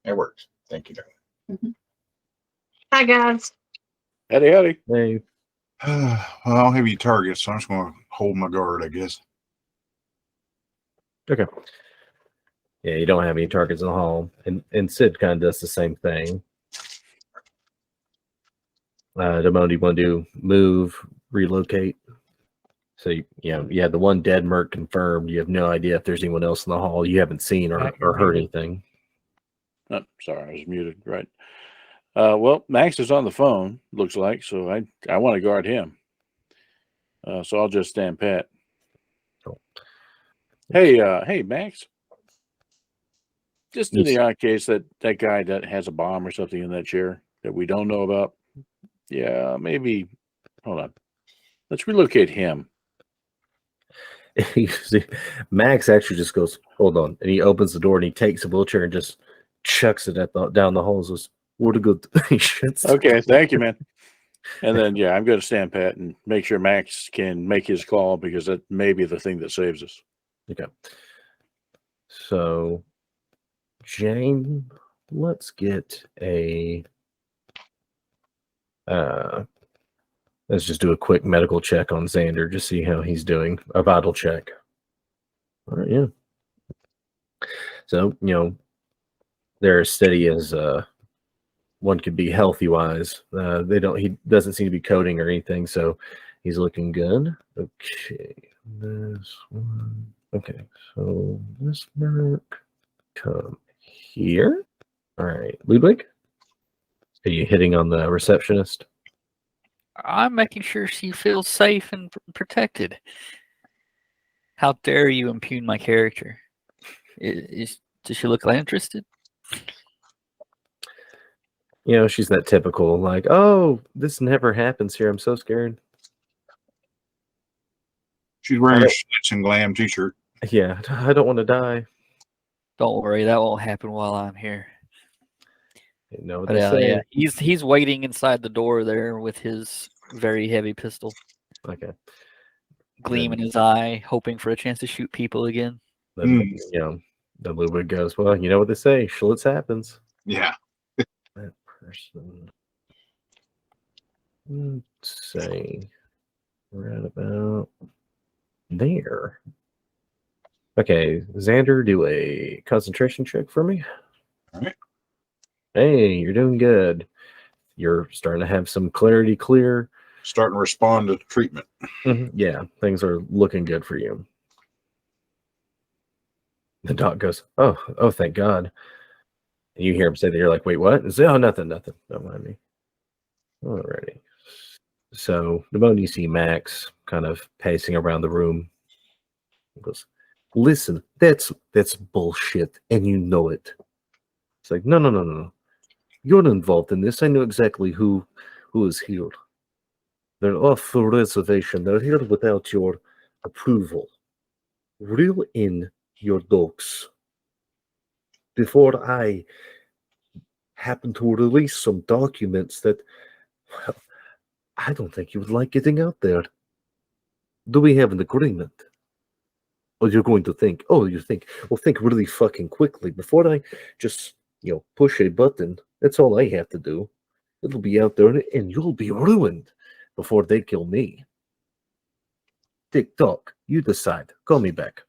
That works. Thank you, darling. Hi, guys. Howdy. Hey, Well, I don't have any targets, so I'm just going to hold my guard, I guess. okay. Yeah, you don't have any targets in the hall, and Sid kind of does the same thing. Damone, you want to do move, relocate? So you have the one dead merc confirmed. You have no idea if there's anyone else in the hall you haven't seen or heard anything. Oh, sorry, I was muted. Right. Well, Max is on the phone, looks like, so I want to guard him. So I'll just stand pat. Cool. Hey, Max. Just in the odd case that guy that has a bomb or something in that chair that we don't know about. Yeah, maybe. Hold on. Let's relocate him. Max actually just goes, hold on. And he opens the door and he takes a wheelchair and just chucks it down the hall and says, "What a good shit." Okay, thank you, man. And then, yeah, I'm going to stand pat and make sure Max can make his call because that may be the thing that saves us. Okay. So, Jane, let's get a... let's just do a quick medical check on Xander, just see how he's doing. A vital check. All right, yeah. So, they're as steady as one could be healthy-wise. He doesn't seem to be coding or anything, so he's looking good. Okay, this one. Okay, so this merc, come here. All right, Ludwig, are you hitting on the receptionist? I'm making sure she feels safe and protected. How dare you impugn my character? Does she look like interested? She's that typical, like, oh, this never happens here. I'm so scared. She's wearing a Schlitz and Glam t-shirt. Yeah, I don't want to die. Don't worry, that won't happen while I'm here. But yeah, he's waiting inside the door there with his very heavy pistol. Okay. Gleam in his eye, hoping for a chance to shoot people again. Then, the Ludwig goes, well, you know what they say, Schlitz happens. Yeah. That person. Let's say right about there. Okay, Xander, do a concentration check for me. All right. Hey, you're doing good. You're starting to have some clarity clear. Starting to respond to treatment. Yeah, things are looking good for you. The doc goes, oh, thank God. And you hear him say that. You're like, wait, what? And say, oh, nothing. Don't mind me. Alrighty. So the moment you see Max kind of pacing around the room, he goes, listen, that's bullshit, and you know it. It's like, no. You're involved in this. I know exactly who is here. They're off the reservation. They're here without your approval. Reel in your dogs before I happen to release some documents that, well, I don't think you would like getting out there. Do we have an agreement? Or you're going to think, think really fucking quickly. Before I just, push a button, that's all I have to do. It'll be out there and you'll be ruined before they kill me. Tick tock, you decide. Call me back.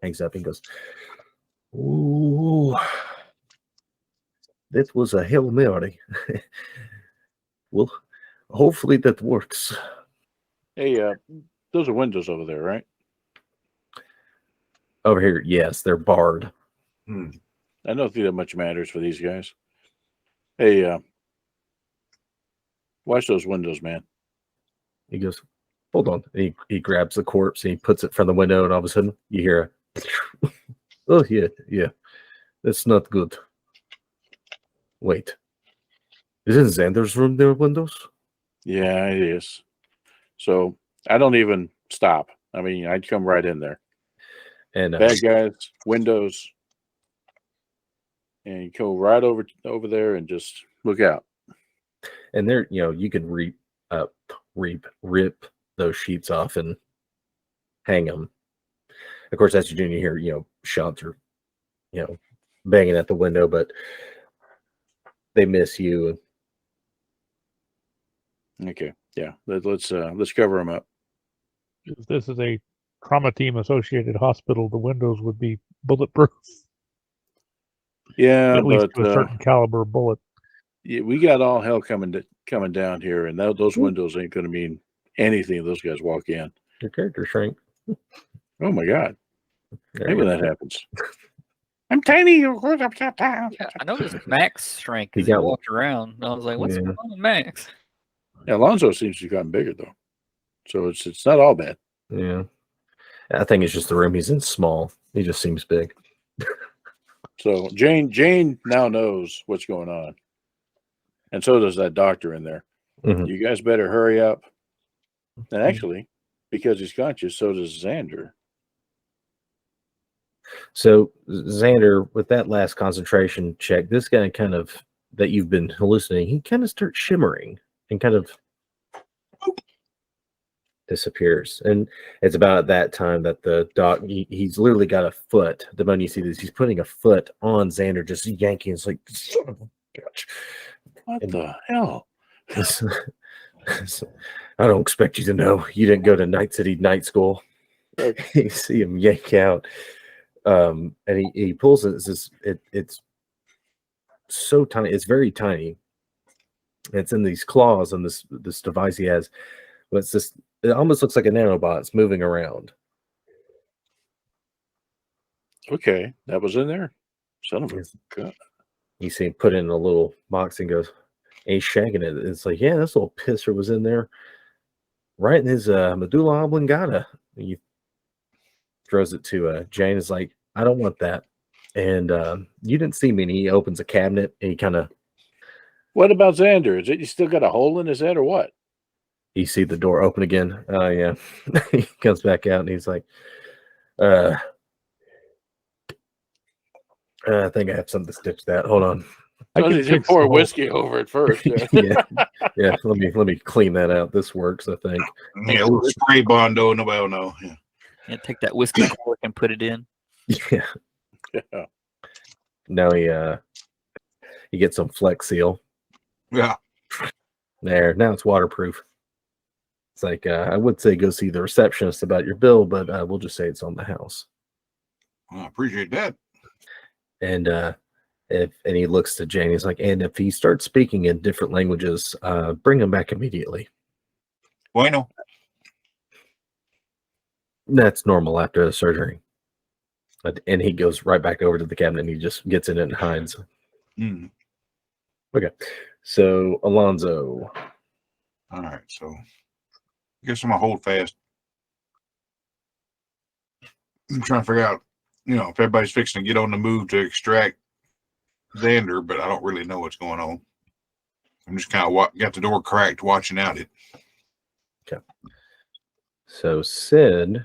Hangs up and goes, ooh, that was a Hail Mary. Well, hopefully that works. Hey, those are windows over there, right? Over here, yes, they're barred. I don't think that much matters for these guys. Hey, watch those windows, man. He goes, hold on. And he grabs the corpse and he puts it from the window, and all of a sudden you hear oh, yeah. That's not good. Wait. Isn't Xander's room there windows? Yeah, it is. So I don't even stop. I mean, I'd come right in there. And bad guys, windows, and you go right over there and just look out. And there, you could rip those sheets off and hang them. Of course, that's what you're doing. You hear, shots are, banging at the window, but they miss you. Okay, yeah, let's cover them up. If this is a trauma team associated hospital, the windows would be bulletproof. Yeah, at least to a certain caliber bullet. Yeah, we got all hell coming down here, and those windows ain't going to mean anything if those guys walk in. Your character shrink. Oh my God! Maybe that happens. I'm tiny. Of course, I'm so tiny. Yeah, I noticed Max shrank He as he got- walked around. And I was like, what's going on with Max? Yeah, Alonzo seems to have gotten bigger though, so it's not all bad. Yeah. I think it's just the room he's in small. He just seems big. So Jane now knows what's going on, and so does that doctor in there. Mhm. You guys better hurry up. And actually, because he's conscious, so does Xander. So Xander, with that last concentration check, this guy kind of that you've been hallucinating, he kind of starts shimmering and kind of disappears. And it's about that time that the doc, he's literally got a foot. The moment you see this, he's putting a foot on Xander, just yanking. It's like, son of a bitch. What the hell? I don't expect you to know. You didn't go to Night City Night School. You see him yank out. And he pulls it. It's so tiny. It's very tiny. It's in these claws and this device he has. But it's this. It almost looks like a nanobot. It's moving around. Okay, that was in there. Son of a God. You see him put it in a little box and goes, and he's shagging it. It's like, yeah, this little pisser was in there, right in his medulla oblongata. And he throws it to Jane. Is like, I don't want that. And you didn't see me. And he opens a cabinet and he kind of. What about Xander? Is it you still got a hole in his head or what? You see the door open again. Yeah. He comes back out and he's like, I think I have something to stitch that. Hold on. I did pour whiskey over it first. Yeah. Let me clean that out. This works, I think. Yeah, a little spray bondo, nobody will know. Yeah. Yeah, take that whiskey cork and put it in. Yeah. Yeah. Now he gets some Flex Seal. Yeah. There. Now it's waterproof. It's like I would say go see the receptionist about your bill, but we'll just say it's on the house. I appreciate that. And and he looks to Jane. He's like, and if he starts speaking in different languages, bring him back immediately. Bueno. That's normal after the surgery. And he goes right back over to the cabinet and he just gets in it and hides. Mm. Okay. So, Alonzo. All right. So I guess I'm going to hold fast. I'm trying to figure out, if everybody's fixing to get on the move to extract Xander, but I don't really know what's going on. I'm just kind of got the door cracked watching out it. Okay. So Sid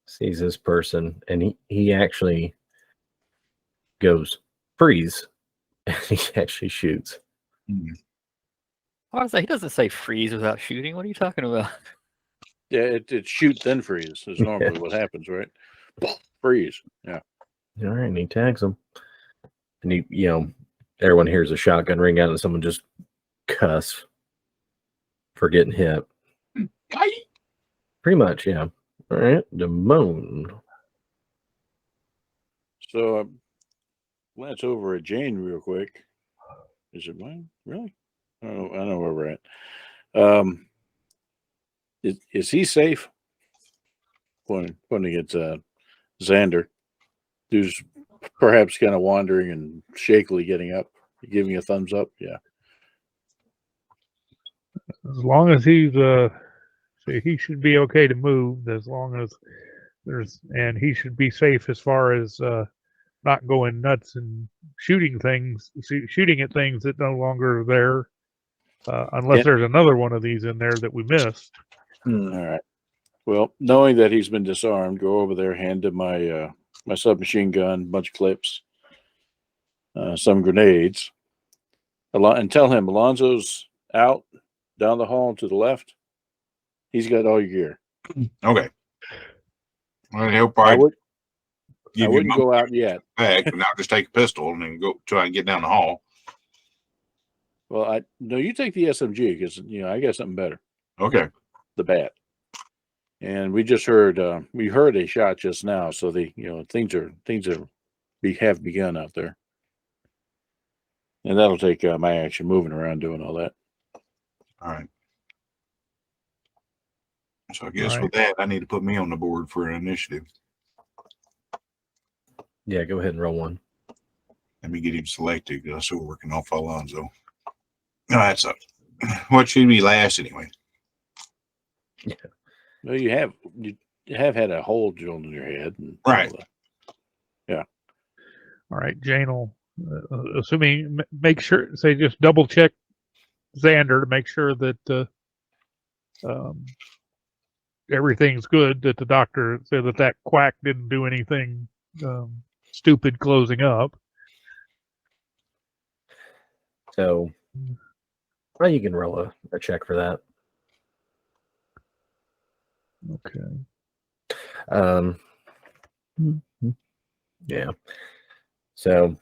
sees this person and he actually goes freeze and he actually shoots. I was like, he doesn't say freeze without shooting. What are you talking about? Yeah, it shoot then freeze is normally what happens, right? Freeze. Yeah. All right, and he tags him. And everyone hears a shotgun ring out and someone just cuss for getting hit. Pretty much, yeah. All right, Damone. So glance over at Jane real quick. Is it mine? Really? I know where we're at. Is he safe? Pointing at Xander, who's perhaps kind of wandering and shakily getting up, giving a thumbs up. Yeah. As long as he should be okay to move. As long as and he should be safe as far as not going nuts and shooting at things that no longer are there, unless there's another one of these in there that we missed. All right. Well, knowing that he's been disarmed, go over there, hand him my my submachine gun, bunch of clips, some grenades, and tell him Alonzo's out down the hall to the left. He's got all your gear. Okay. Well, I hope I I wouldn't go out yet. back and not just take a pistol and then go try and get down the hall. Well, no, you take the SMG because I got something better. Okay. The bat. And we just heard a shot just now, so things have begun out there, and that'll take my action moving around doing all that. All right. So I guess with that, I need to put me on the board for an initiative. Yeah, go ahead and roll one. Let me get him selected because I'm still working off Alonzo. No, that's up. What should be last anyway? Yeah. Well, you have had a hole drilled in your head, right? Yeah. All right, Jane will, assuming, make sure, just double check Xander to make sure that everything's good. That the doctor said that quack didn't do anything stupid closing up. So, well, you can roll a check for that. Okay. Yeah. So,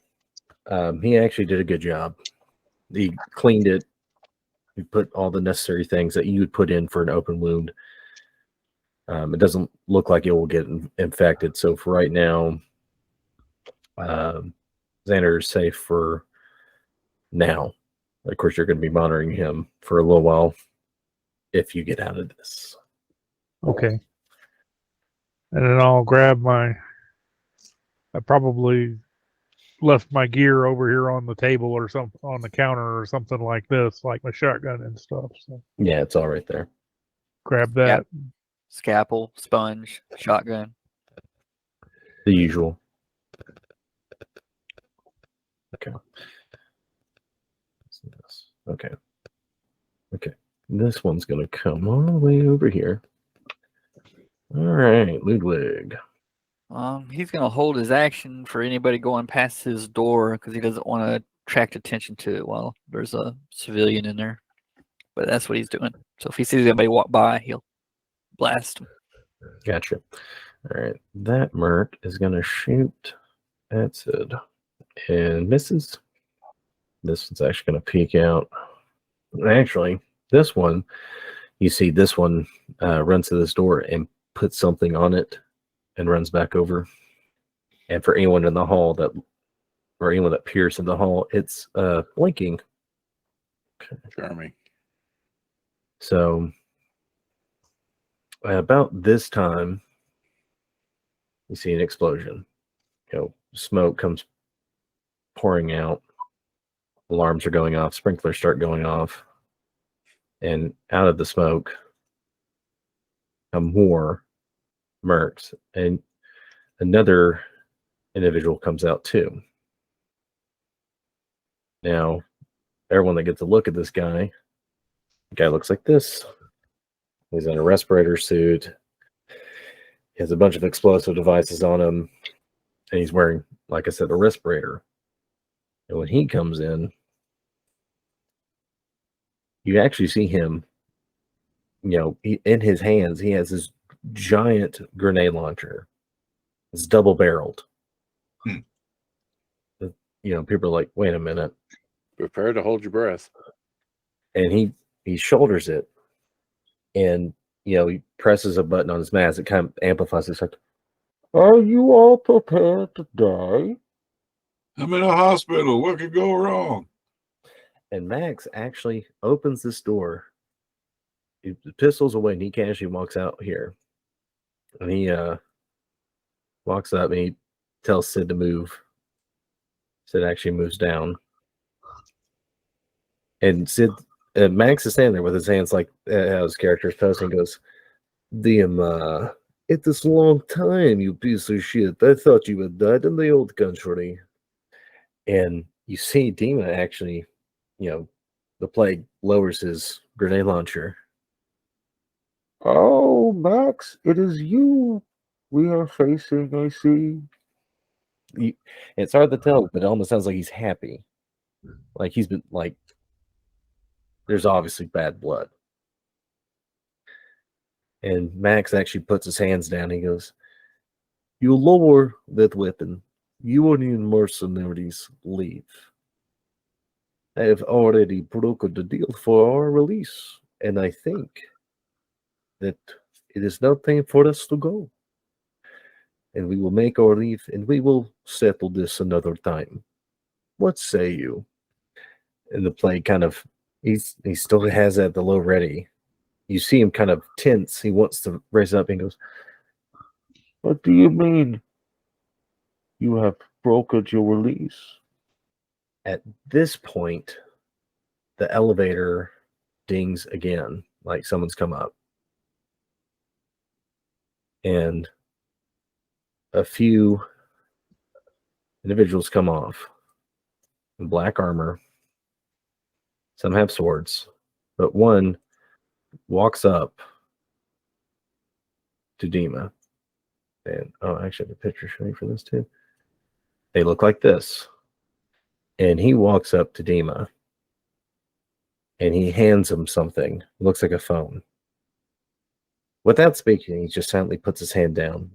he actually did a good job. He cleaned it. He put all the necessary things that you would put in for an open wound. It doesn't look like it will get infected. So for right now, Xander is safe for now. Of course, you're going to be monitoring him for a little while if you get out of this. Okay. And then I'll grab I probably left my gear over here on the table or something on the counter or something like this, like my shotgun and stuff. So yeah, it's all right there. Grab that. Yep. Scalpel, sponge, shotgun. The usual. Okay. Okay. Okay. This one's going to come all the way over here. All right, Ludwig. He's going to hold his action for anybody going past his door because he doesn't want to attract attention to it while there's a civilian in there. But that's what he's doing. So if he sees anybody walk by, he'll blast him. Gotcha. All right. That Mert is going to shoot at Sid and misses. This one's actually going to peek out. Actually, this one, you see this one runs to this door and puts something on it and runs back over. And for anyone in the hall or anyone that peers in the hall, it's blinking. Okay. Charming. So about this time, You see an explosion. Smoke comes pouring out. Alarms are going off. Sprinklers start going off. And out of the smoke come more mercs. And another individual comes out too. Now, everyone that gets a look at this guy, the guy looks like this. He's in a respirator suit. He has a bunch of explosive devices on him. And he's wearing, like I said, a respirator. And when he comes in, you actually see him, in his hands, he has this giant grenade launcher. It's double-barreled. People are like, wait a minute. Prepare to hold your breath. And he shoulders it. And, he presses a button on his mask. It kind of amplifies it. It's like, are you all prepared to die? I'm in a hospital. What could go wrong? And Max actually opens this door. The pistol's away, and he casually walks out here. And he walks up, and he tells Sid to move. Sid actually moves down. And Max is standing there with his hands like how his character is posing, goes, Dima, it is a long time, you piece of shit. I thought you had died in the old country. And you see Dima actually, the plague lowers his grenade launcher. Oh, Max, it is you we are facing, I see. It's hard to tell, but it almost sounds like he's happy. Like he's been, like, there's obviously bad blood. And Max actually puts his hands down. He goes, you lower that weapon. You and your mercenaries leave. I have already brokered the deal for our release, and I think that it is now time for us to go. And we will make our leave, and we will settle this another time. What say you? And the plague kind of, he still has that the low ready. You see him kind of tense. He wants to raise up and goes, what do you mean? You have brokered your release. At this point, the elevator dings again, like someone's come up. And a few individuals come off in black armor. Some have swords, but one walks up to Dima. And actually, the picture showing for this too. They look like this. And he walks up to Dima and he hands him something. It looks like a phone. Without speaking, he just silently puts his hand down.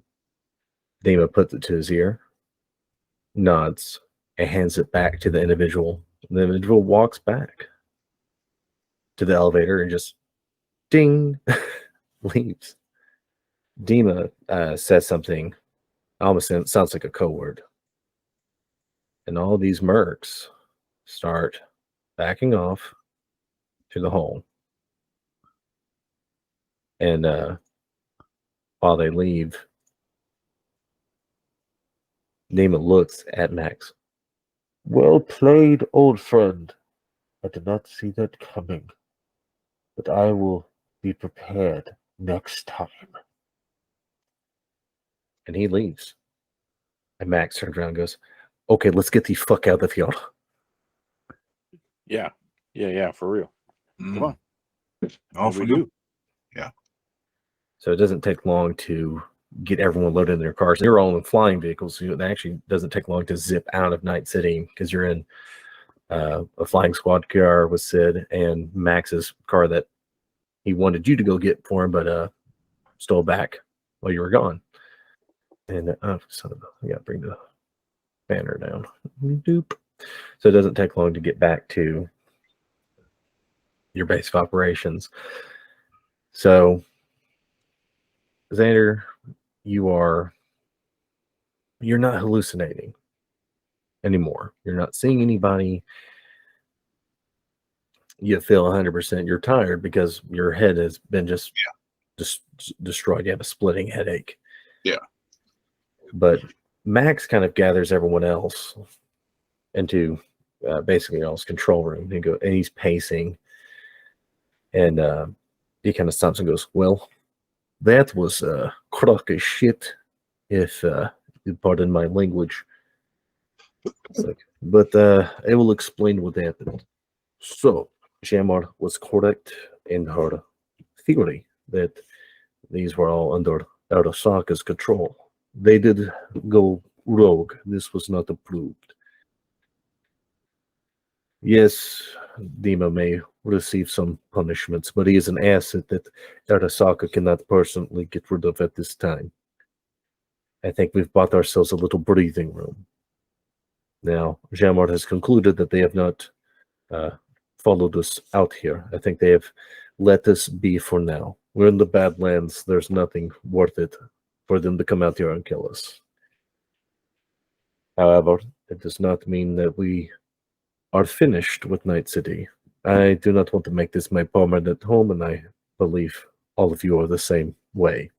Dima puts it to his ear, nods, and hands it back to the individual. The individual walks back to the elevator and just ding, leaves. Dima says something, almost sounds like a code word. And all these mercs start backing off to the hole. And while they leave, Dima looks at Max. Well played, old friend. I did not see that coming. But I will be prepared next time. And he leaves. And Max turns around and goes, okay, let's get the fuck out of here. Yeah, for real. Come on. Off we do. go. Yeah. So it doesn't take long to get everyone loaded in their cars. They're all in flying vehicles, so it actually doesn't take long to zip out of Night City because you're in a flying squad car with Sid and Max's car that he wanted you to go get for him, but stole back while you were gone. And son of a, I gotta bring the banner down. Doop. So it doesn't take long to get back to your base of operations. So Xander, you're not hallucinating anymore. You're not seeing anybody. You feel 100%. You're tired because your head has been just destroyed. You have a splitting headache. Yeah. But Max kind of gathers everyone else into basically y'all's control room. And he's pacing, and he kind of stops and goes, "Well, that was a crock of shit, if you pardon my language. It's like, but I will explain what happened. So, Jamar was correct in her theory that these were all under Arasaka's control. They did go rogue. This was not approved. Yes, Dima may receive some punishments, but he is an asset that Arasaka cannot personally get rid of at this time. I think we've bought ourselves a little breathing room. Now, Jamar has concluded that they have not followed us out here. I think they have let us be for now. We're in the Badlands. There's nothing worth it for them to come out here and kill us. However, it does not mean that we are finished with Night City. I do not want to make this my permanent home, and I believe all of you are the same way.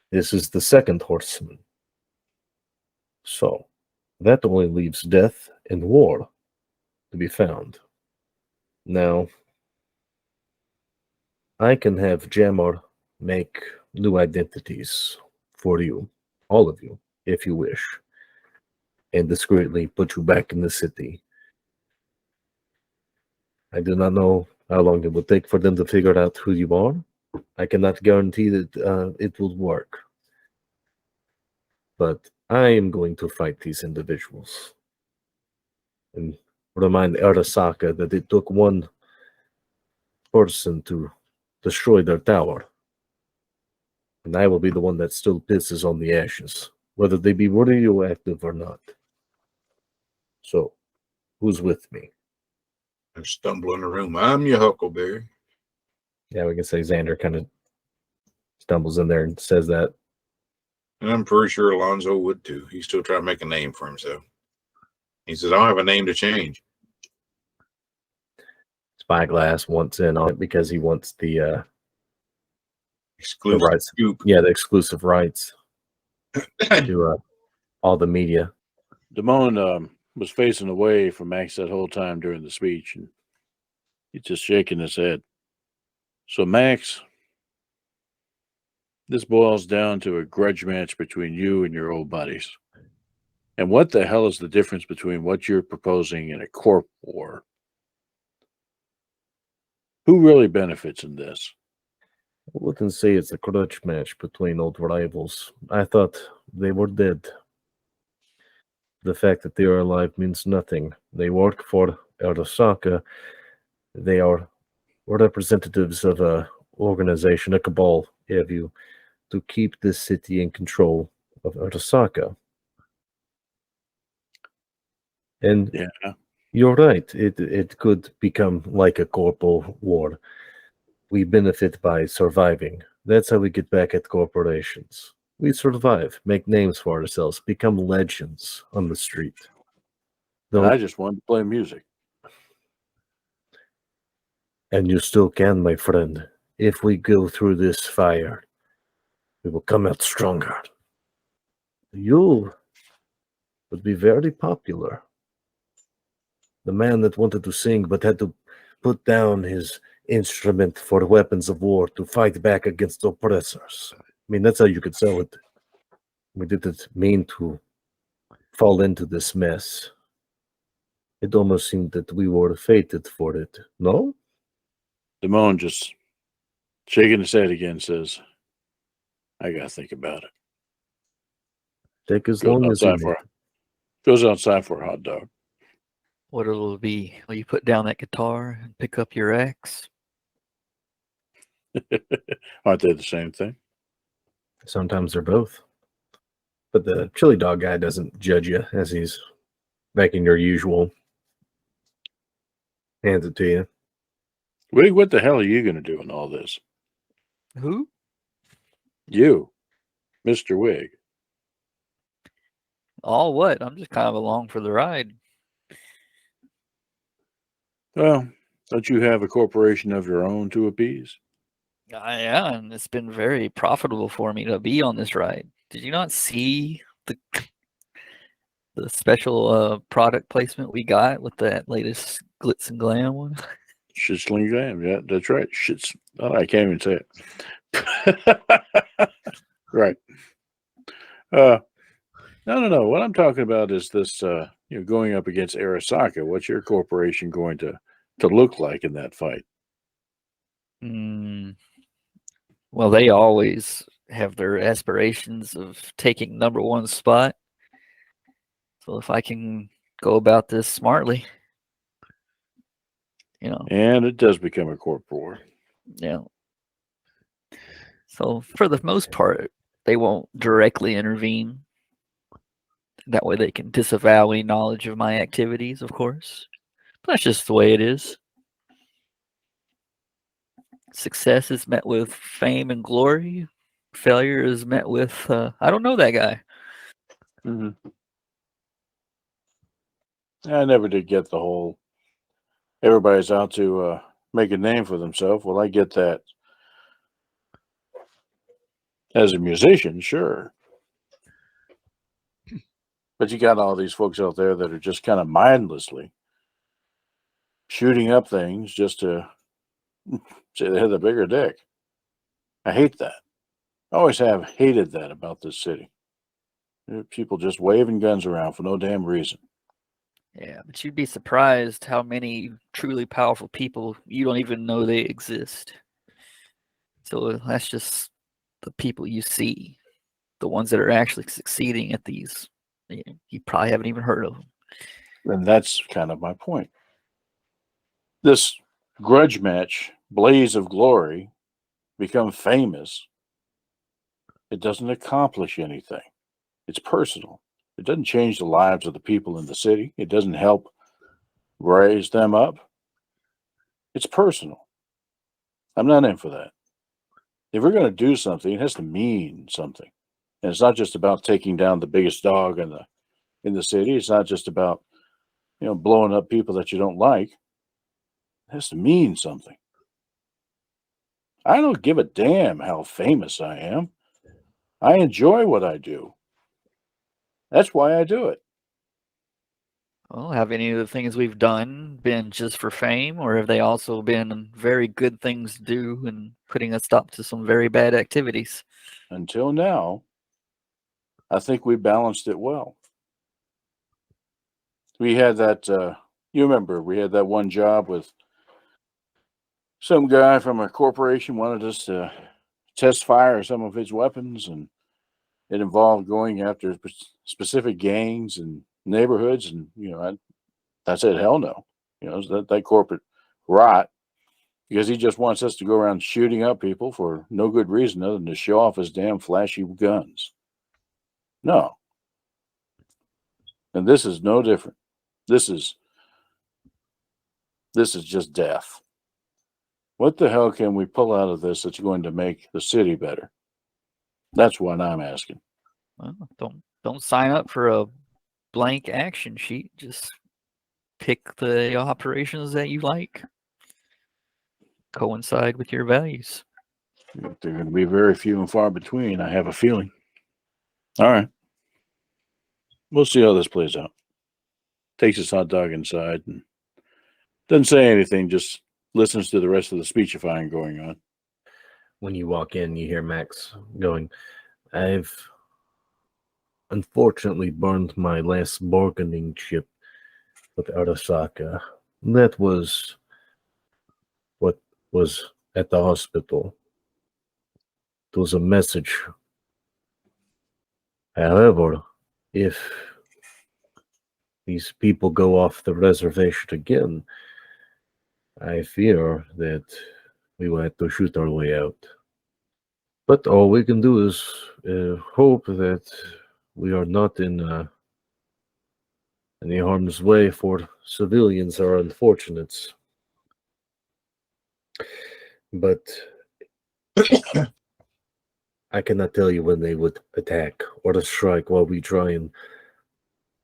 This is the second horseman. So, that only leaves death and war to be found. Now, I can have Jamar make new identities for you, all of you, if you wish, and discreetly put you back in the city. I do not know how long it will take for them to figure out who you are. I cannot guarantee that it will work. But I am going to fight these individuals and remind Arasaka that it took one person to destroy their tower. And I will be the one that still pisses on the ashes, whether they be radioactive or not. So, who's with me? I stumble in the room. I'm your Huckleberry. Yeah, we can say Xander kind of stumbles in there and says that. And I'm pretty sure Alonzo would too. He's still trying to make a name for himself. He says, I don't have a name to change. Spyglass wants in on it because he wants the Exclusive rights. scoop. Yeah, the exclusive rights to all the media. Damone was facing away from Max that whole time during the speech, and he's just shaking his head. So, Max, this boils down to a grudge match between you and your old buddies. And what the hell is the difference between what you're proposing and a corp war? Who really benefits in this? I wouldn't say it's a grudge match between old rivals. I thought they were dead. The fact that they are alive means nothing. They work for Arasaka. They are representatives of a organization, a cabal, have you, to keep this city in control of Arasaka. And Yeah. you're right. It could become like a corporal war. We benefit by surviving. That's how we get back at corporations. We survive, make names for ourselves, become legends on the street. And I just wanted to play music. And you still can, my friend. If we go through this fire, we will come out stronger. You would be very popular. The man that wanted to sing but had to put down his instrument for weapons of war to fight back against oppressors. I mean, that's how you could sell it. We didn't mean to fall into this mess. It almost seemed that we were fated for it, no? Damone just shaking his head again says, I got to think about it. Take as long as you need. Goes outside for a hot dog. What it'll be? Will you put down that guitar and pick up your axe? Aren't they the same thing? Sometimes they're both. But the chili dog guy doesn't judge you as he's making your usual. Hands it to you. Wig, what the hell are you going to do in all this? Who? You, Mr. Wig. All what? I'm just kind of along for the ride. Well, don't you have a corporation of your own to appease? Yeah, and it's been very profitable for me to be on this ride. Did you not see the special product placement we got with that latest glitz and glam one? Shitsling Glam. Yeah, that's right. Shits. Oh, I can't even say it. Right. No. What I'm talking about is this. Going up against Arasaka. What's your corporation going to look like in that fight? Well, they always have their aspirations of taking #1 spot. So if I can go about this smartly, And it does become a corp war. Yeah. So for the most part, they won't directly intervene. That way they can disavow any knowledge of my activities, of course. But that's just the way it is. Success is met with fame and glory. Failure is met with, I don't know that guy. I never did get the whole everybody's out to make a name for themselves. Well, I get that as a musician, sure. But you got all these folks out there that are just kind of mindlessly shooting up things just to say they had the bigger dick. I hate that. I always have hated that about this city. People just waving guns around for no damn reason. Yeah, but you'd be surprised how many truly powerful people you don't even know they exist. So that's just the people you see, the ones that are actually succeeding at these. You probably haven't even heard of them. And that's kind of my point. This grudge match, Blaze of Glory, become famous. It doesn't accomplish anything. It's personal. It doesn't change the lives of the people in the city. It doesn't help raise them up. It's personal. I'm not in for that. If we're going to do something, it has to mean something. And it's not just about taking down the biggest dog in the city. It's not just about, blowing up people that you don't like. It has to mean something. I don't give a damn how famous I am. I enjoy what I do. That's why I do it. Well, have any of the things we've done been just for fame, or have they also been very good things to do and putting a stop to some very bad activities? Until now, I think we balanced it well. We had that, you remember, we had that one job with some guy from a corporation wanted us to test fire some of his weapons, and it involved going after specific gangs and neighborhoods, and I said hell no. It's that corporate rot, because he just wants us to go around shooting up people for no good reason other than to show off his damn flashy guns. No. And this is no different. This is just death. What the hell can we pull out of this that's going to make the city better? That's what I'm asking. Well, don't sign up for a blank action sheet. Just pick the operations that you like, coincide with your values. They're going to be very few and far between, I have a feeling. All right. We'll see how this plays out. Takes his hot dog inside and doesn't say anything, just listens to the rest of the speechifying going on. When you walk in, you hear Max going, I've unfortunately burned my last bargaining chip with Arasaka. That was what was at the hospital. It was a message. However, if these people go off the reservation again, I fear that we will have to shoot our way out. But all we can do is hope that we are not in any harm's way for civilians or unfortunates. But I cannot tell you when they would attack or strike while we try and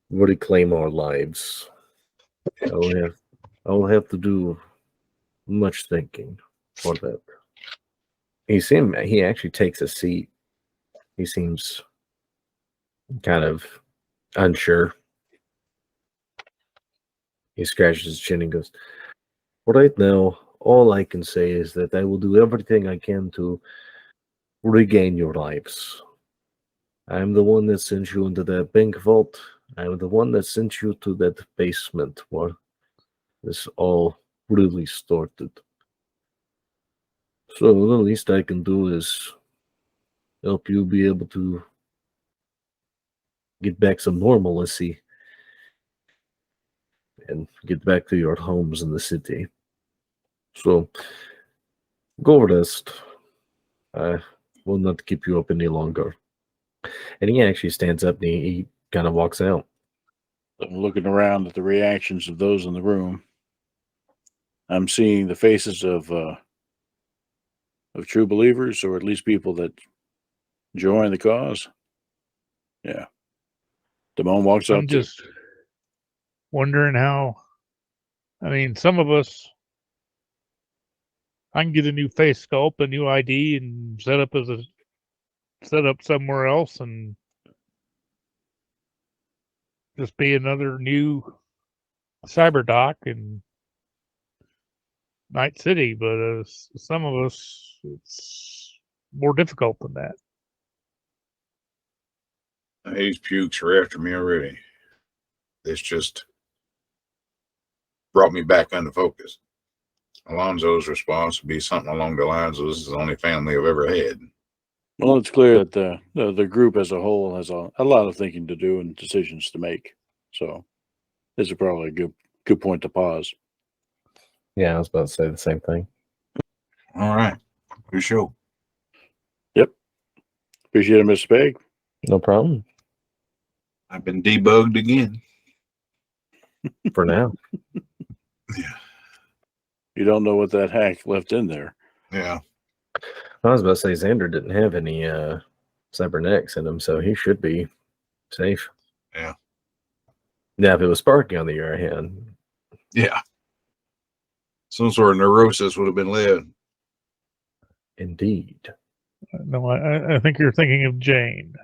reclaim our lives. I'll have to do much thinking for that. He actually takes a seat. He seems kind of unsure. He scratches his chin and goes, right now, all I can say is that I will do everything I can to regain your lives. I'm the one that sent you into that bank vault. I'm the one that sent you to that basement where this all really started. So the least I can do is help you be able to get back some normalcy and get back to your homes in the city. So go rest. I will not keep you up any longer. And he actually stands up and he kind of walks out. I'm looking around at the reactions of those in the room. I'm seeing the faces of true believers, or at least people that join the cause. Yeah. Damone walks I'm out too. just wondering how. I mean, some of us, I can get a new face sculpt, a new ID, and set up somewhere else, and just be another new Cyberdoc in Night City. But some of us, it's more difficult than that. These pukes are after me already. This just brought me back into focus. Alonzo's response would be something along the lines of, "This is the only family I've ever had." Well, it's clear that the group as a whole has a lot of thinking to do and decisions to make. So this is probably a good point to pause. Yeah, I was about to say the same thing. All right. Good show. Yep. Appreciate it, Mr. Pegg. No problem. I've been debugged again. For now. Yeah. You don't know what that hack left in there. Yeah. I was about to say Xander didn't have any cybernetics in him, so he should be safe. Yeah. Now, if it was Sparky on the other hand, Yeah. Some sort of neurosis would have been led. indeed. No, I think you're thinking of Jane.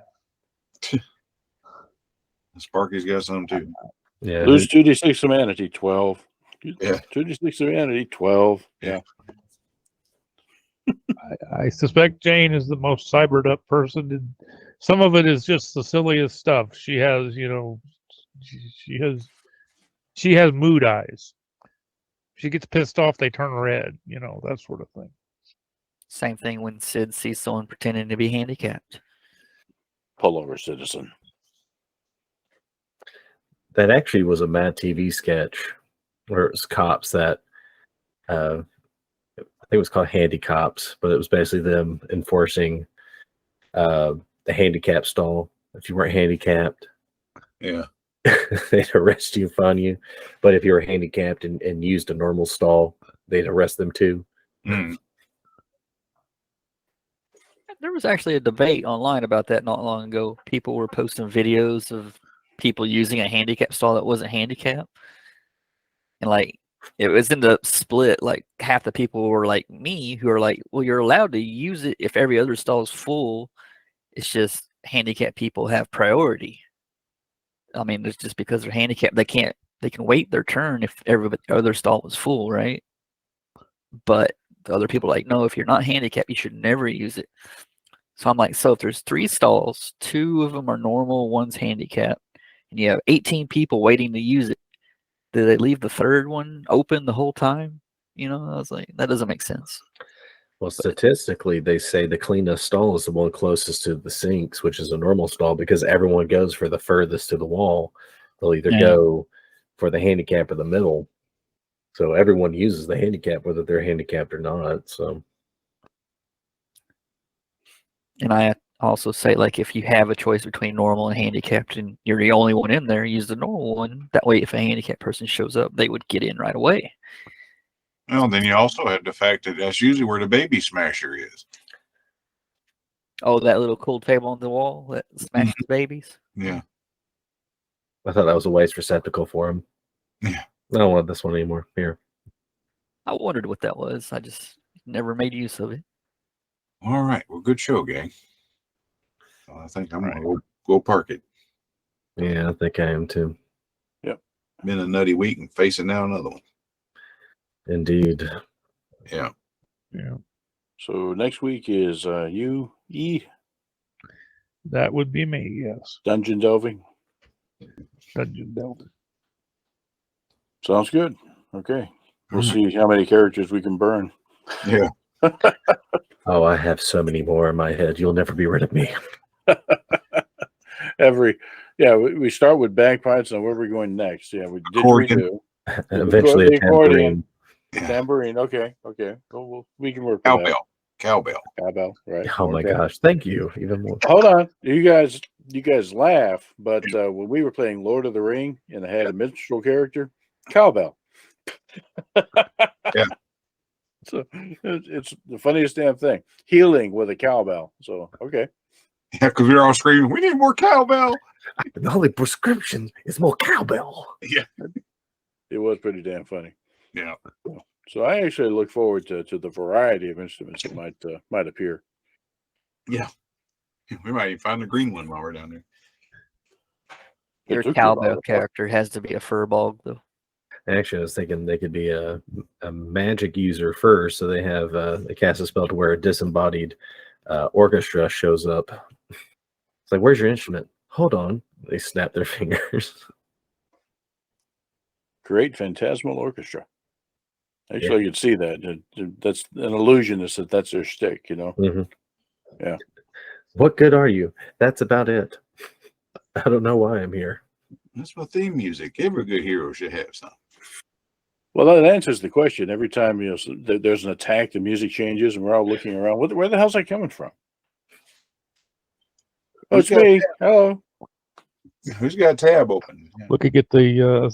Sparky's got some too. Yeah. Lose 2d6 humanity, 12. Yeah. 2d6 humanity, 12. Yeah. I suspect Jane is the most cybered up person. And some of it is just the silliest stuff. She has, she has mood eyes. She gets pissed off, they turn red, that sort of thing. Same thing when Sid sees someone pretending to be handicapped. Pullover citizen. That actually was a Mad TV sketch where it was cops that I think it was called Handy Cops, but it was basically them enforcing the handicap stall. If you weren't handicapped, Yeah. they'd arrest you, fine you. But if you were handicapped and used a normal stall, they'd arrest them too. Mm. There was actually a debate online about that not long ago. People were posting videos of people using a handicap stall that wasn't handicapped. And like it was in the split, like half the people were like me who are like, well, you're allowed to use it if every other stall is full. It's just handicapped people have priority. I mean, it's just because they're handicapped, they can wait their turn if every other stall was full, right? But the other people are like, no, if you're not handicapped, you should never use it. So I'm like, so if there's 3 stalls, 2 of them are normal, 1's handicapped, and you have 18 people waiting to use it, do they leave the 3rd one open the whole time? I was like, that doesn't make sense. Well, statistically, they say the cleanest stall is the one closest to the sinks, which is a normal stall, because everyone goes for the furthest to the wall. They'll either go for the handicap or the middle. So everyone uses the handicap, whether they're handicapped or not. So, and I also say, like, if you have a choice between normal and handicapped and you're the only one in there, use the normal one. That way, if a handicapped person shows up, they would get in right away. Well, then you also have the fact that that's usually where the baby smasher is. Oh, that little cool table on the wall that smashes babies? Yeah. I thought that was a waste receptacle for him. Yeah. I don't want this one anymore. Here. I wondered what that was. I just never made use of it. All right. Well, good show, gang. I think I'm going to go park it. Yeah, I think I am too. Been a nutty week and facing now another one. Indeed. Yeah. Yeah, So next week is you, E, that would be me. Yes, Dungeon Delving. Dungeon Delver. Sounds good. Okay. We'll see how many characters we can burn. Yeah. Oh, I have so many more in my head. You'll never be rid of me. We start with bagpipes, and where are we going next? Yeah, we Accordion. didgeridoo. Eventually, The a tambourine. Tambourine. Okay. Well, we can work with that. Cowbell. Cowbell. Right. Oh More my cow- gosh! Thank you. Even more. Hold on. You guys laugh, but when we were playing Lord of the Ring and I had a minstrel character, cowbell. Yeah. So it's the funniest damn thing. Healing with a cowbell. So okay. Yeah, because we were all screaming, we need more cowbell. The only prescription is more cowbell. Yeah. It was pretty damn funny. Yeah. So I actually look forward to the variety of instruments that might appear. Yeah. We might even find the green one while we're down there. It Your took you a while cowbell to- character has to be a furball, though. Actually, I was thinking they could be a magic user first, so they have they cast a spell to where a disembodied orchestra shows up. It's like, where's your instrument? Hold on. They snap their fingers. Create phantasmal orchestra. Actually, you could see that. That's an illusionist that's their stick, you know. Mhm. Yeah. What good are you? That's about it. I don't know why I'm here. That's my theme music. Every good hero should have some. Well, that answers the question. Every time there's an attack, the music changes, and we're all looking around. Where the hell's that coming from? Oh, it's me. Hello. Who's got a tab open? Yeah. Looking at the,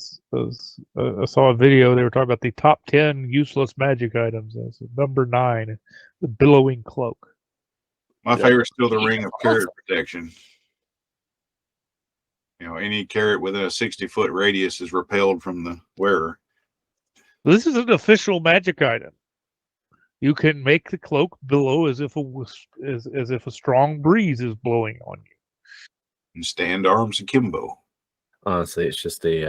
I saw a video. They were talking about the top 10 useless magic items. That's number 9, the billowing cloak. My Yeah. favorite's still the ring of carrot protection. You know, any carrot within a 60-foot radius is repelled from the wearer. This is an official magic item. You can make the cloak billow as if a strong breeze is blowing on you. And stand arms akimbo. Honestly, it's just he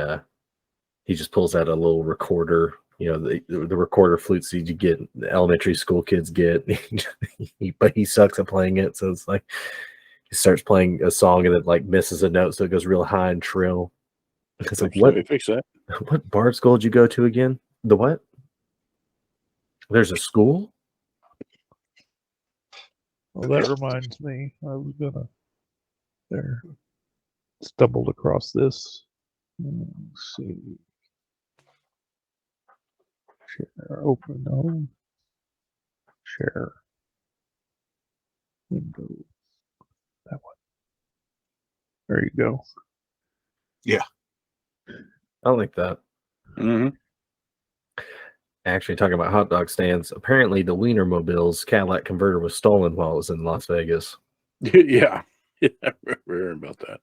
just pulls out a little recorder, you know, the recorder flutes that you get, the elementary school kids get, but he sucks at playing it. So it's like he starts playing a song and it like misses a note, so it goes real high and shrill. It's like, Let me fix that. what Bard school did you go to again? The what? There's a school? Well, that reminds me. I was gonna stumbled across this. Let's see. Share, open, no. Share. Window. That one. There you go. I like that. Mm-hmm. Actually, talking about hot dog stands, apparently the Wienermobile's Cadillac converter was stolen while it was in Las Vegas. Yeah. I remember hearing about that.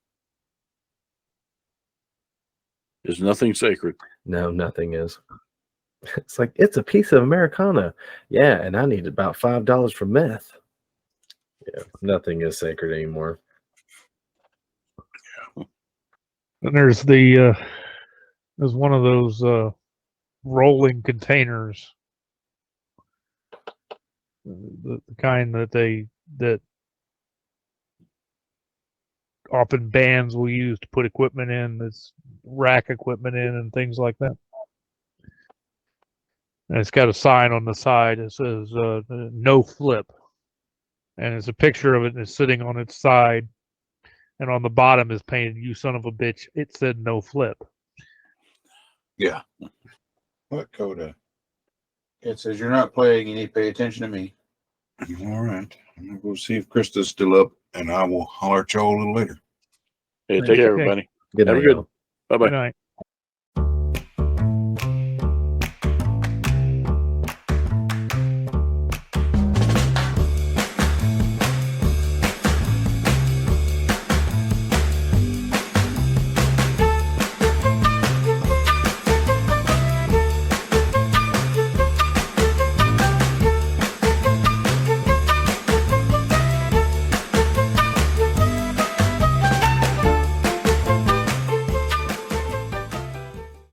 There's nothing sacred. No, nothing is. It's like, it's a piece of Americana. Yeah, and I need about $5 for meth. Yeah, nothing is sacred anymore. And there's one of those rolling containers, the kind that often bands will use to put equipment in, this rack equipment in, and things like that. And it's got a sign on the side that says "No flip," and it's a picture of it, and it's sitting on its side. And on the bottom is painted, "You son of a bitch." It said "No flip." Yeah. What coda? It says you're not playing. You need to pay attention to me. All right. I'm gonna go see if Krista's still up, and I will holler at y'all a little later. Hey, Right. take care, Okay. everybody. Good Have a night, good. y'all. Bye bye. Good night.